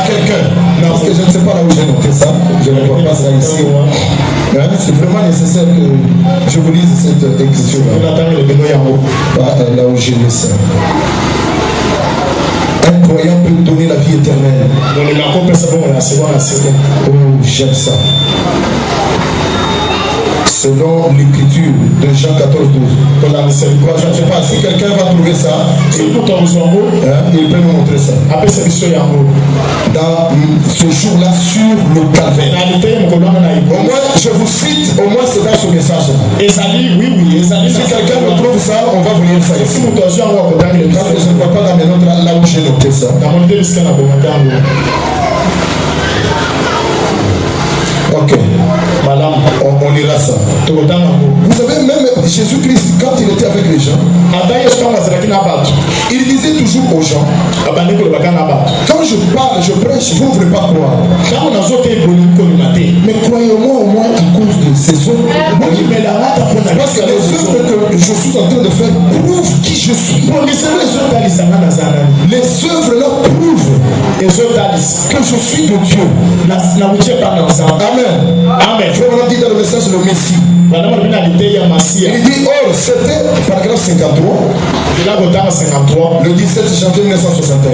quelqu'un. Parce que je ne sais pas là où j'ai noté ça, je ne vois pas ça ici. C'est vraiment nécessaire que je vous lise cette écriture là où j'ai lu ça. Un croyant peut donner la vie éternelle. Oh, j'aime ça. Selon l'écriture de Jean 14:12. Je ne sais pas si quelqu'un va trouver ça. Il peut nous montrer ça. Dans ce jour-là sur le calvaire. Au moins, je vous cite, au moins c'est dans ce message. Si quelqu'un me trouve ça, on va vous lire ça ici. Parce que je ne vois pas dans mes notes là où j'ai noté ça. Ok. On lira ça. Vous savez, même Jésus-Christ, quand il était avec les gens, il disait toujours aux gens, quand je parle, je prêche, vous ne voulez pas croire. Mais croyez-moi au moins à cause de ces œuvres. Parce que les œuvres que je suis en train de faire prouvent qui je suis. Les œuvres là prouvent que je suis de Dieu. Amen. Je vous l'ai dit dans le message le Messie. Il dit, oh, c'était paragraphe 53, le 17 janvier 1961.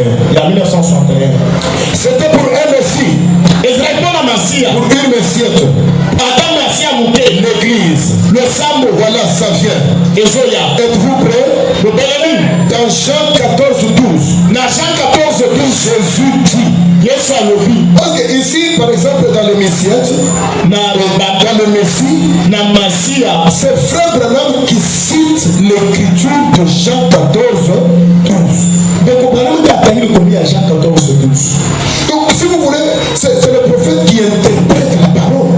C'était pour un Messie, pour une Messiette. L'église, le Sambo, voilà, ça vient. Êtes-vous prêts? Dans Jean 14:12, Jésus dit, parce que ici, par exemple, dans le Messiette, dans le Messie, c'est Frère Branham qui cite l'écriture de Jean 14:12. Donc, si vous voulez, c'est le prophète qui interprète la parole.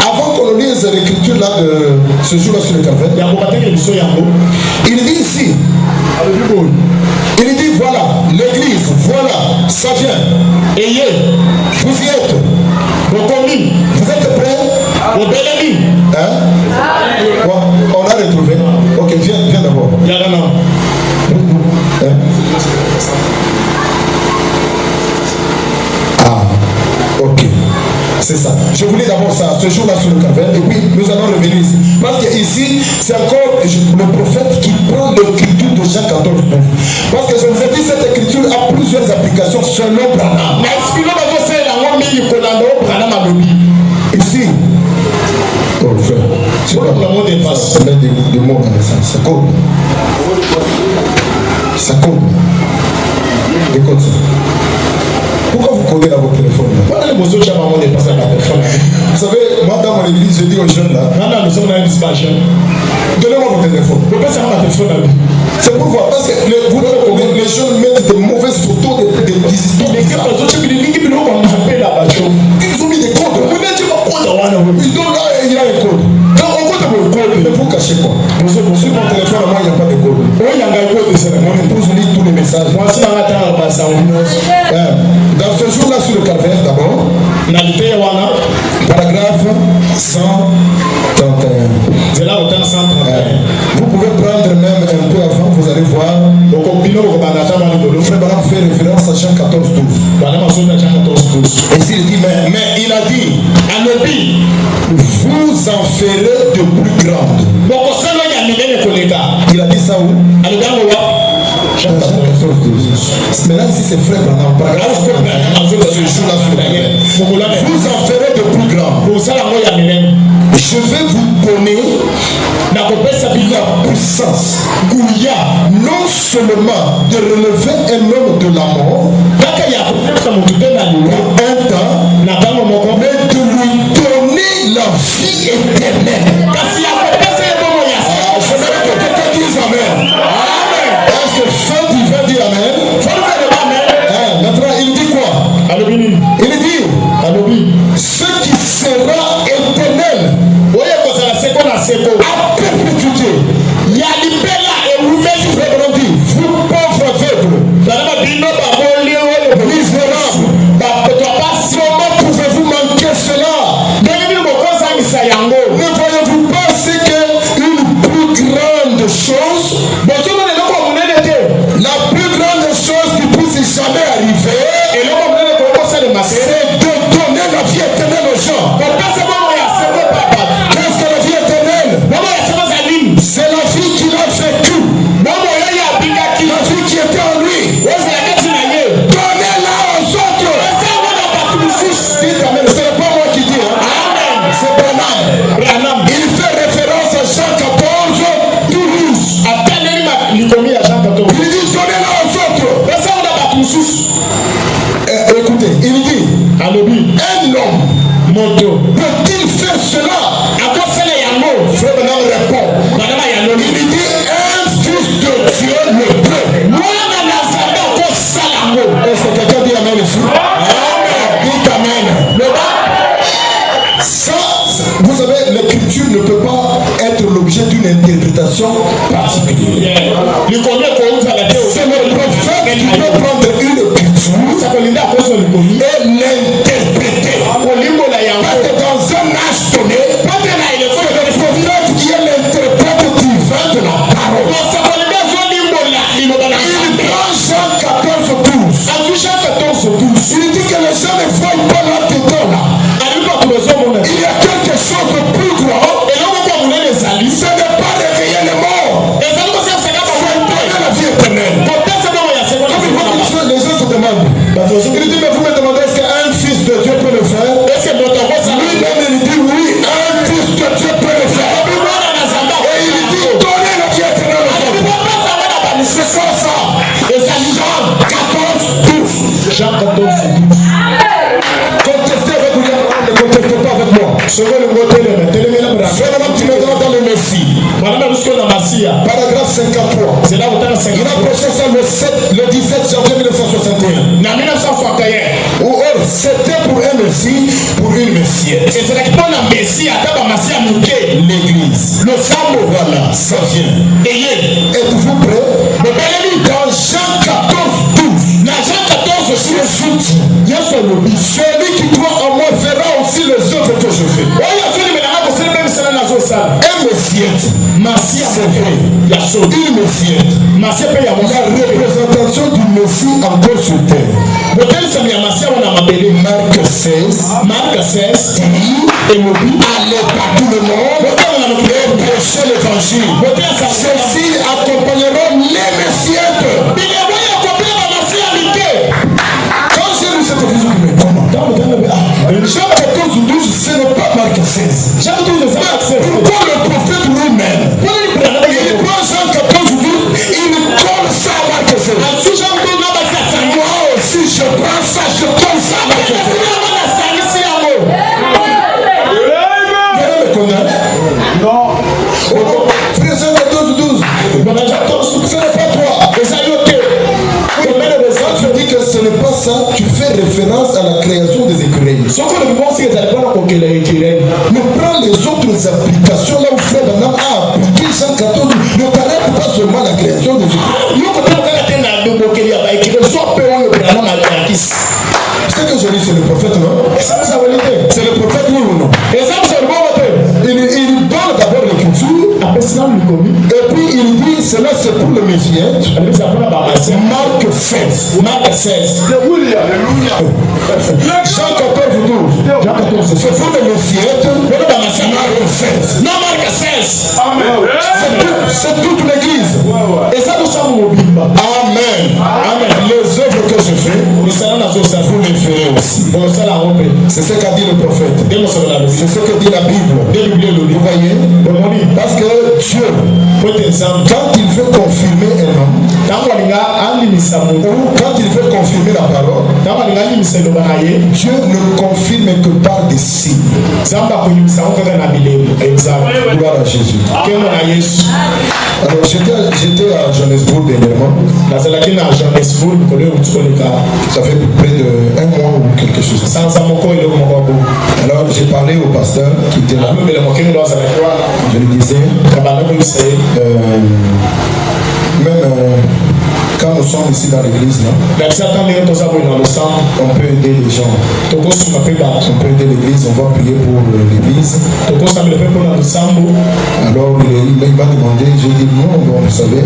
Avant qu'on lise l'écriture là de ce jour-là sur le calvaire, il dit ici, il dit voilà, l'église, voilà, ça vient. Vous y êtes. Vous êtes prêts? Hein? On a retrouvé. Ok, viens d'abord. Hein? Ah, ok. C'est ça. Je voulais d'abord ça, ce jour-là sur le calvaire, et puis nous allons revenir ici. Parce que ici, c'est encore le prophète qui prend l'écriture de Jean 14:12. Parce que je vous ai dit, cette écriture a plusieurs applications selon Branham. Ici, oh frère, c'est pas le mot des passes. Ça met des mots dans le sens. Ça compte. Ça compte. Écoute ça. Pourquoi vous codez dans votre téléphone? Vous savez, moi dans mon église, je dis aux jeunes là, donnez-moi votre téléphone. C'est pourquoi, parce que les jeunes mettent de mauvaises photos, des histoires. Ils ont mis des codes. Ils donnent là, il y a un code. Mais vous cachez quoi? Sur mon téléphone, moi, il n'y a pas de code. Mon épouse lit tous les messages. Dans ce jour-là, sur le calvaire, d'abord, paragraphe 131. Vous pouvez prendre même un peu avant, vous allez voir. Frère Baram fait référence à Jean 14:12. Ainsi il dit, mais il a dit, vous en ferez de plus grandes. Il a dit ça où? Jean 14:12. Maintenant, si c'est frère Baram, paragraphe 131, vous en ferez de plus grandes. Je vais vous donner la puissance, non seulement de relever un homme de la mort, un temps, mais de lui donner la vie éternelle. Je veux que quelqu'un dise Amen. Est-ce que Feu divin dit Amen? Maintenant, il dit quoi? Il dit ce qui sera éternel à perpétuité. Vous pauvres aveugles, misérables, comment pouvez-vous manquer cela? Ne voyez-vous pas c'est qu'une plus grande chose, la plus grande chose qui puisse jamais arriver, c'est de donner la vie éternelle aux gens. Qu'est-ce que la vie éternelle? C'est la vie qu'il a vécue, la vie qui était en lui. Donnez-la aux autres. Dites Amen. Ce n'est pas moi qui dis, c'est Branham. Il fait référence à Jean 14:12. Il dit donnez-la aux autres. Écoutez, il dit un homme peut-il faire cela? Frère Branham répond. Il dit un fils de Dieu le peut. Est-ce que quelqu'un dit Amen ici? Dites Amen. Ça, vous savez, l'écriture ne peut pas être l'objet d'une interprétation particulière. C'est le prophète qui peut prendre une écriture et l'interpréter. Parce que dans un âge donné, c'est le prophète qui est l'interprète divin de la parole. Il prend Jean 14:12. Il dit que les gens ne voient pas là-dedans là. Il y a quelque chose de plus grand. Ce n'est pas réveiller les morts. C'est donner la vie éternelle. Les gens se demandent. Il dit mais vous me demandez est-ce qu'un fils de Dieu peut le faire? Lui-même il dit oui, un fils de Dieu peut le faire. Et il dit donnez la vie éternelle aux autres. C'est quoi ça? Jean 14:12. Contestez avec lui, ne contestez pas avec moi. Tu me donnes dans le Messie. Paragraphe 53. Il a prêché ça le 17 janvier 1961. Or, c'était pour un Messie, pour une Messiette. L'église. Voilà, ça vient. Êtes-vous prêts? Dans Jean 14:12. Celui qui croit en moi verra aussi les œuvres que je fais. Un Messiette, c'est vrai. Une Messiette, la représentation du Messie encore sur terre. Marc 16, allez par tout le monde et prêchez l'évangile. Ceux-ci accompagneront les Messiettes. Quand j'ai lu cette église, mais comment? Jean 14:12, ce n'est pas Marc 16. Pourquoi le prophète lui-même, il prend Jean 14:12, il colle ça à Marc 16. Moi aussi, je prends ça, je colle Frère Jean 14, 12. Ce n'est pas toi. Tu dis que ce n'est pas ça, tu fais référence à la création des écureuils. Mais prends les autres applications là où Frère Branham a appliqué Jean 14. Ne t'arrête pas seulement à la création des écureuils. Ce que je dis, c'est le prophète, non? C'est le prophète, oui ou non? Il donne d'abord l'écriture, et puis il dit cela c'est pour le Messie. Marc 16. Jean 14, 12. C'est pour le Messie. Marc 16. Non, Marc 16. C'est toute l'église. Et ça nous sommes au Bimba. Amen. Les œuvres que je fais, vous les ferez aussi. C'est ce qu'a dit le prophète. C'est ce que dit la Bible. Vous voyez? Parce que Dieu, quand il veut confirmer un homme, quand il veut confirmer la parole, Dieu ne confirme que par des signes. Gloire à Jésus. Alors j'étais à Johannesburg dernièrement. Ça fait près de 1 mois ou quelque chose. Alors j'ai parlé au pasteur qui était là. Je lui disais, même quand nous sommes ici dans l'église, on peut aider les gens. On peut aider l'église, on va prier pour l'église. Alors il m'a demandé, j'ai dit non, vous savez,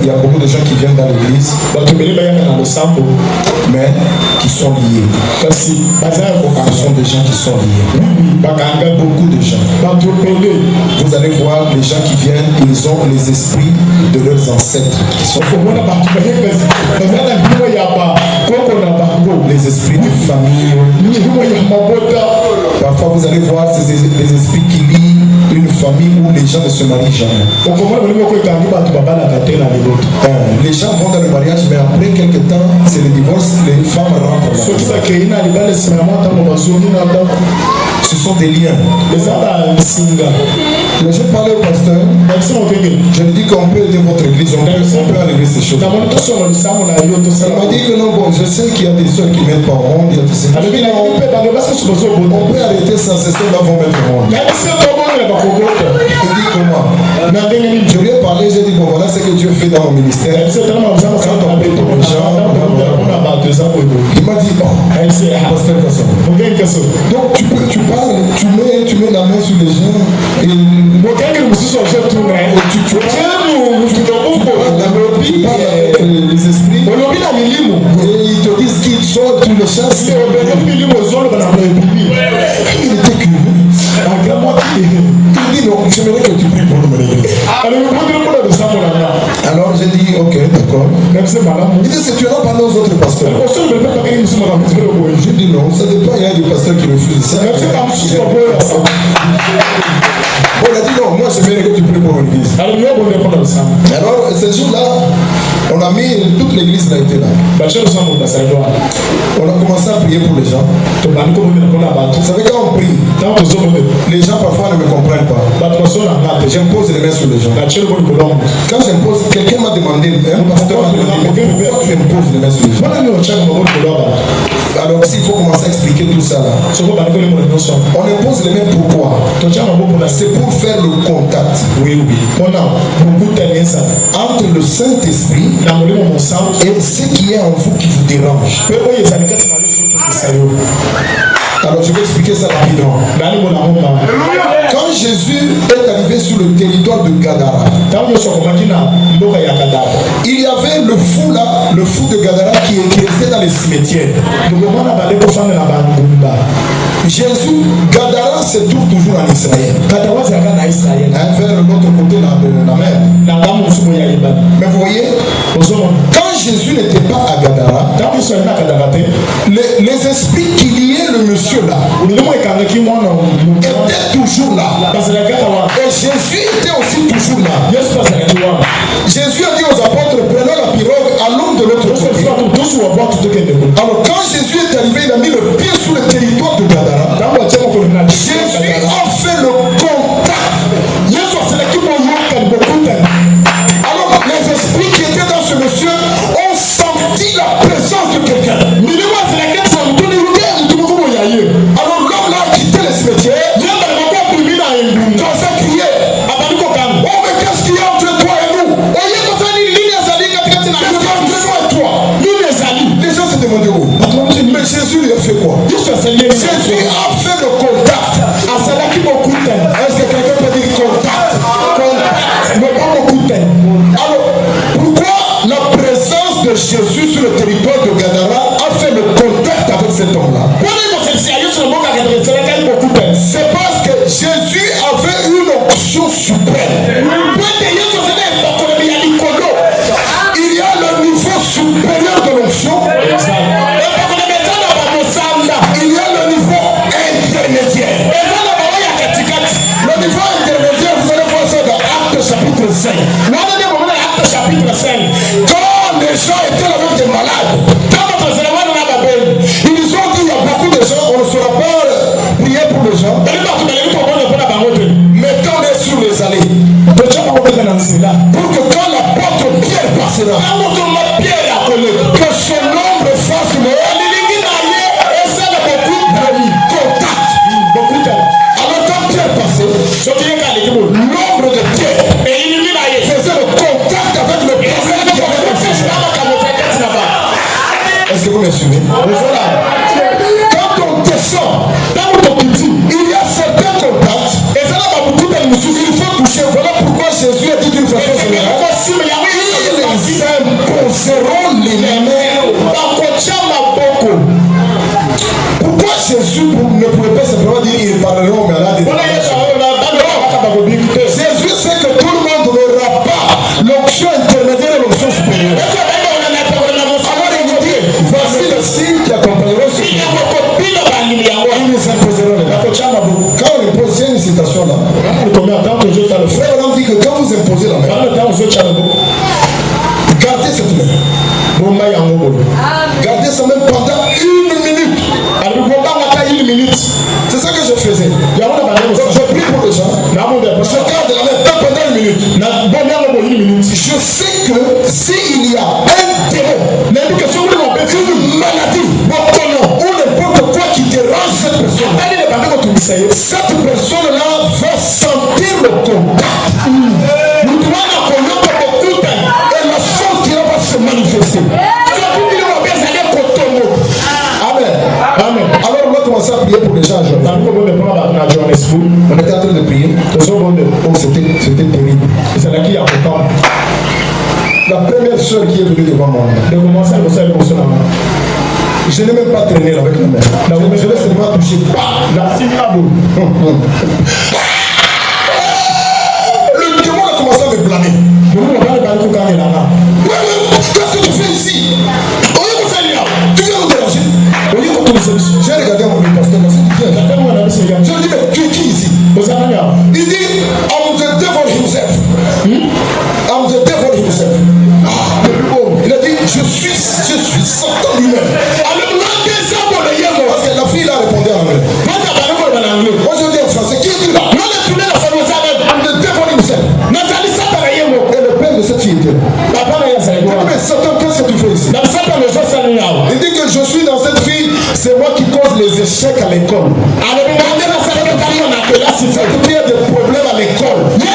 il y a beaucoup de gens qui viennent dans l'église, mais qui sont liés. Ce sont des gens qui sont liés. Beaucoup de gens. Vous allez voir les gens qui viennent, ils ont les esprits de leurs ancêtres qui sont les esprits de famille. Parfois vous allez voir les esprits qui lient une famille où les gens ne se marient jamais. Les gens vont dans le mariage, mais après quelques temps, c'est le divorce, les femmes rentrent. Ce sont des liens. Je parlais au pasteur. Je lui dis qu'on peut aider votre église, on peut arriver ces choses. Il m'a dit que non, bon, je sais qu'il y a des soeurs qui mettent pas au monde. On peut arrêter ça, ces soeurs-là vont mettre au monde. Je dis comment? Je lui ai parlé, j'ai dit bon voilà ce que Dieu fait dans mon ministère. Quand on appelle ton gens, il m'a dit bon, pasteur Kasson. Donc tu parles, tu mets la main sur les gens et tu parles avec les esprits et ils te disent qu'ils sont, tu les chasses. Il était curieux. Il dit non, j'aimerais que tu pries pour nous, mon église. Alors j'ai dit ok, d'accord. Il dit c'est tu en as parlé aux autres pasteurs. J'ai dit non, ça dépend, il y a des pasteurs qui refusent ça. On a dit non, moi j'aimerais que tu pries pour l'église. Alors ce jour-là, on a mis, toute l'église a été là. On a commencé à prier pour les gens. Vous savez quand on prie, les gens parfois ne me comprennent pas. J'impose les mains sur les gens. Quand j'impose, quelqu'un m'a demandé, un pasteur m'a demandé, pourquoi tu imposes les mains sur les gens? Alors s'il faut commencer à expliquer tout ça là. On impose les mains pourquoi? C'est pour faire le contact. Entre le Saint-Esprit et ce qui est en vous qui vous dérange. Alors je vais expliquer ça rapidement. Quand Jésus est arrivé sur le territoire de Gadara, il y avait le fou là, le fou de Gadara qui restait dans les cimetières. Jésus, Gadara se trouve toujours en Israël. Vers l'autre côté de la mer. Mais vous voyez, quand Jésus n'était pas à Gadara, les esprits qui liaient le monsieur là étaient toujours là. Et Jésus était aussi toujours là. Jésus a dit aux apôtres, prenons la pirogue, allons de l'autre côté. Alors quand Jésus est arrivé, il a mis le pied sur le territoire de Gadara. Jésus a fait le contact suprême. Il y a le niveau supérieur de l'onction. Il y a le niveau intermédiaire. Le niveau intermédiaire, vous allez voir ça dans Actes chapitre 5. Quand les gens étaient avec des malades, ils ont dit il y a beaucoup de gens, on ne saura pas prier pour les gens. Mettons-les sur les allées. Pour que quand l'apôtre Pierre passera, que son ombre fasse le contact. Alors quand Pierre passait, l'ombre de Pierre faisait le contact avec le prophète qui avait dans ses jours. Est-ce que vous me suivez? Quand on descend, il y a certains contacts. Il faut toucher. Voilà pourquoi Jésus a dit d'une façon générale, ils imposeront les mains. Pourquoi Jésus ne pouvait pas simplement dire ils parleront aux malades? Jésus sait que tout le monde n'aura pas l'onction intermédiaire et l'onction supérieure. Alors il nous dit, voici le signe qui accompagnera ce qui ils nous imposeront les mains. Quand on impose, il y a une citation là. Le frère Adam dit que quand vous imposez la main, gardez cette main. Gardez sa main pendant 1 minute. C'est ça que je faisais. Donc je prie pour les gens. Je garde la main pendant 1 minute. Je sais que s'il y a un démon, une maladie, ou n'importe quoi qui dérange cette personne, cette personne-là va sentir le contact. Et la chose qui va se manifester. Amen. Alors on va commencer à prier pour les gens. On était en train de prier. Oh, c'était terrible. La première soeur qui est venue devant moi, je n'ai même pas traîné avec la main. Je l'ai seulement touché. Le démon a commencé à me blâmer. Qu'est-ce que tu fais ici? Tu viens nous déranger. J'ai regardé mon pasteur. Je lui dis, mais tu es qui ici? Il dit, I'm the devil himself. I'm the devil himself. Il a dit, je suis Satan lui-même. Parce que la fille a répondu en anglais. Moi je dis en français, qui est là? I'm the devil himself. Et le père de cette fille était là. Mais Satan, qu'est-ce que tu fais ici? Il dit que je suis dans cette fille, c'est moi qui cause les échecs à l'école. Tu as des problèmes à l'école. Tu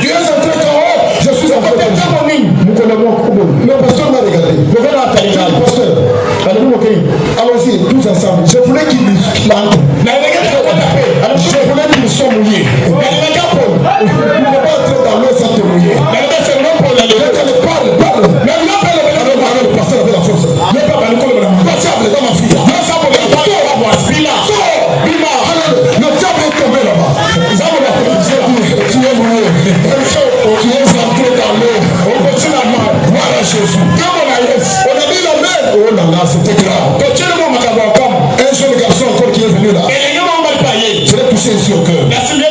es entré en haut, je suis entré en haut. Le pasteur m'a regardé. Pasteur, allons-y, tous ensemble. Je voulais qu'il nous plante. Je voulais qu'il nous soit mouillé. Tu ne peux pas entrer dans l'eau sans te mouiller. Parle. Le pasteur avait la force. Dans ma fille. Le diable est tombé là-bas. Tu es mouillé. Tu es entré dans l'eau. Voilà Jésus. On a mis la main. Oh là là, c'était grave. Un jeune garçon encore qui est venu là. Je l'ai touché ici au cœur. J'ai mis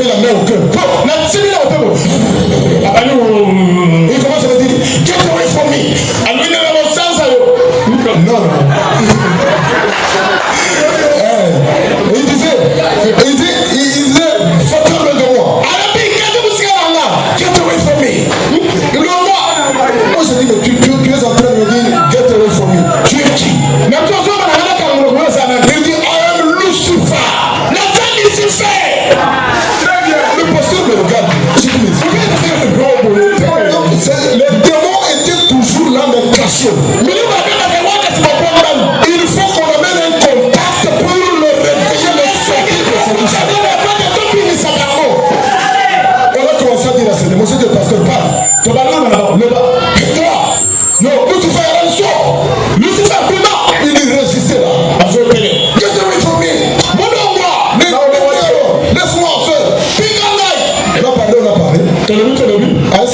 la main au cœur. Il commence à me dire, get away from me. Non. Il disait, faites-le de moi. Get away from me. Moi je dis, mais tu es en train de me dire, get away from me. Tu es qui? Il dit, I am Lucifer. Le pasteur me regarde. Je dis, mais le démon était toujours là, mais caché. Il faut qu'on amène un contact pour le réveiller, le sortir de cette on a commencé à dire à ce démon, c'est le pasteur parle. Toi, non, Lucifer, il résistait là. Get away from me. Laisse-moi en faire.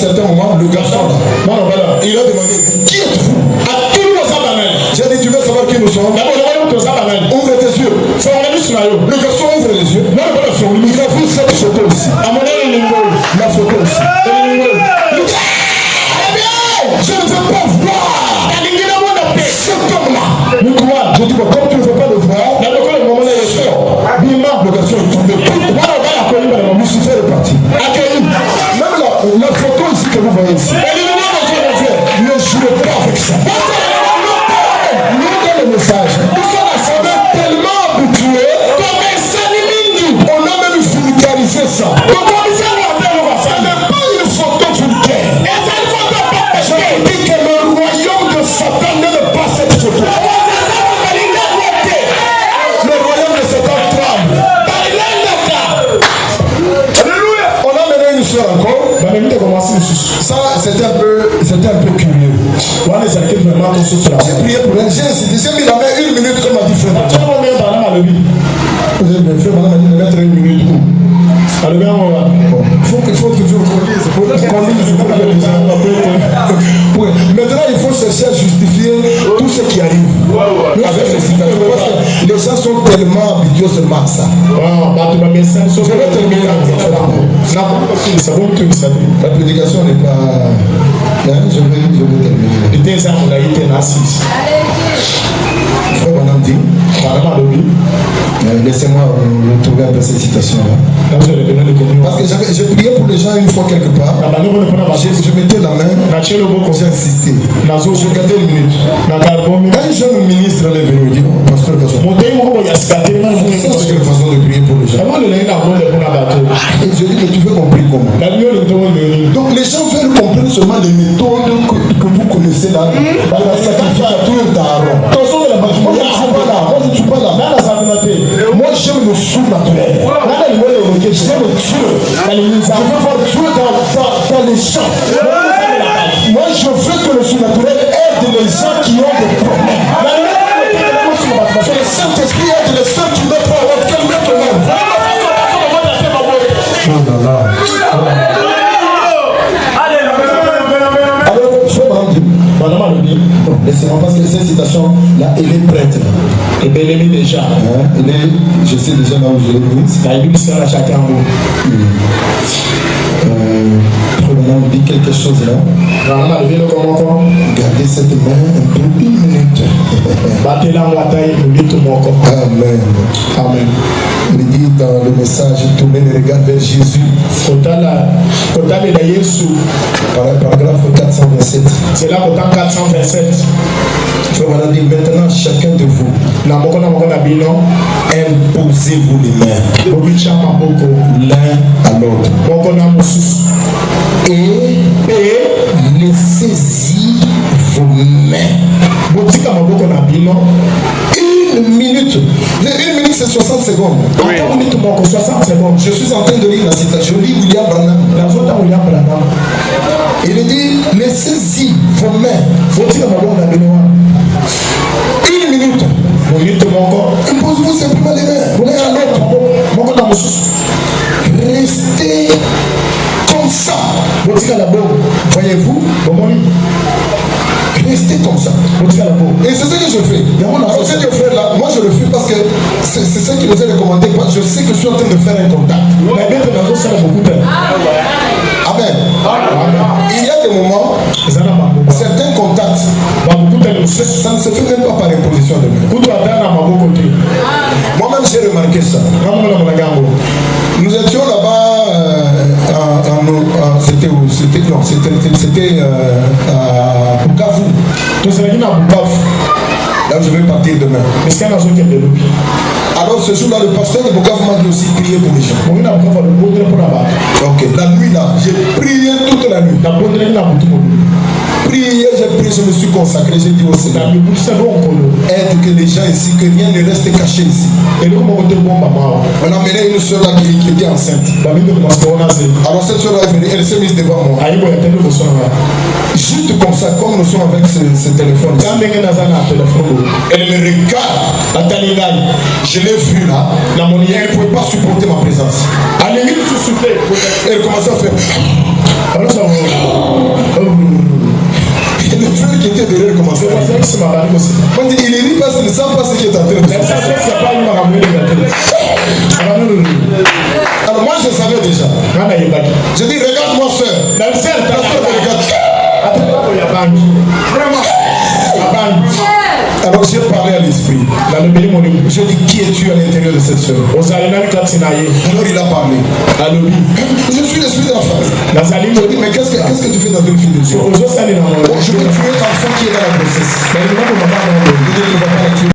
certain moment, le garçon là, il a demandé, qui êtes-vous? J'ai dit, tu veux savoir qui nous sommes? Ouvre tes yeux. Le garçon ouvre les yeux. Il a vu cette photo aussi. La photo aussi. Je ne veux pas voir cet homme-là. Je dis, comme tu ne veux pas le voir, Bima, le garçon est tombé. Lucifer est parti. Même la photo ici que vous voyez ici. Ne jouez pas avec ça. Lisez le message. On est tellement habitué. On a même vulgarisé ça. Ce n'est pas une photo vulgaire. Je vous dis que le royaume de Satan n'aime pas cette photo. Le royaume de Satan tremble. On a mené une histoire encore. Ça, c'était un peu curieux. J'ai prié pour elle. J'ai mis la main 1 minute comme m'a dit frère. Frère m'a dit de mettre 1 minute où? Il faut toujours qu'on lise. Maintenant, il faut chercher à justifier tout ce qui arrive. Avec ces citations. Parce que les gens sont tellement habitués seulement à ça. Je vais terminer. La prédication n'est pas... Je vais terminer. Frère Madame dit, laissez-moi retrouver un peu cette citation-là. Parce que j'ai prié pour les gens une fois quelque part. Je mettais la main, j'ai insisté. Je regardais 1 minute. Un jeune ministre est venu dire, pasteur Gasson, c'est une façon de prier pour les gens. Et je dis, mais tu veux comprendre comment? Donc les gens veulent comprendre seulement les méthodes que vous connaissez là. Dans la sacrificature d'Aaron. Moi je ne suis pas là. Moi j'aime le surnaturel. J'aime Dieu. Je veux voir Dieu dans les champs. Moi je veux que le surnaturel aide les gens qui ont des problèmes. Que le Saint-Esprit aide les gens qui ne peuvent pas. Quel maître même. Laissez-moi parce que cette citation là, elle est prête là. Et bien elle est déjà. Elle est, je sais déjà là où je l'ai mise. La Bible sera à chacun mot. Maintenant, dit quelque chose là. Gardez cette main un peu 1 minute. Amen. Amen. Il dit dans le message, tournez les regards vers Jésus. Paragraphe 427. C'est là, 427. Frère, dit maintenant chacun de vous, imposez-vous les mains l'un à l'autre et laissez-y vos mains. 1 minute. 1 minute c'est 60 secondes. Oui. 60 secondes. Je suis en train de lire la citation. Je lis William Branham. Il dit laissez-y vos mains. 1 minute. Imposez-vous simplement les mains. L'un à l'autre. Restez comme ça. Voyez-vous? Restez comme ça. Et c'est ce que je fais. Ce que je fais là, moi je le fais parce que c'est ce qui nous est recommandé. Je sais que je suis en train de faire un contact. Amen. Il y a des moments, certains contacts, ça ne se fait même pas par imposition de main. Moi-même j'ai remarqué ça. Nous étions là-bas c'était où? C'était à Bukavu. Là je vais partir demain. Alors ce jour-là, le pasteur de Bukavu m'a dit aussi prier pour les gens. Ok, la nuit là, j'ai prié toute la nuit. Prié, j'ai prié je me suis consacré, j'ai dit au Seigneur, aide que les gens ici, que rien ne reste caché ici. On a mené une soeur là qui était enceinte. Alors cette soeur là est venue, elle s'est mise devant moi. Juste comme ça, comme nous sommes avec ce téléphone ici. Elle me regarde. Je l'ai vue là. Elle ne pouvait pas supporter ma présence. Elle commençait à faire. Le frère qui était derrière commençait à rire. Il rit parce qu'il ne sait pas ce qui est en train de se passer. Alors moi je savais déjà. Je dis regarde-moi soeur. Alors j'ai parlé à l'esprit. Je dis qui es-tu à l'intérieur de cette soeur? Alors il a parlé. Je suis l'esprit de la famille. Je dis mais qu'est-ce que tu fais dans une fille de Dieu? Je veux tuer l'enfant qui est dans la grossesse. Je dis, tu ne vas pas la tuer.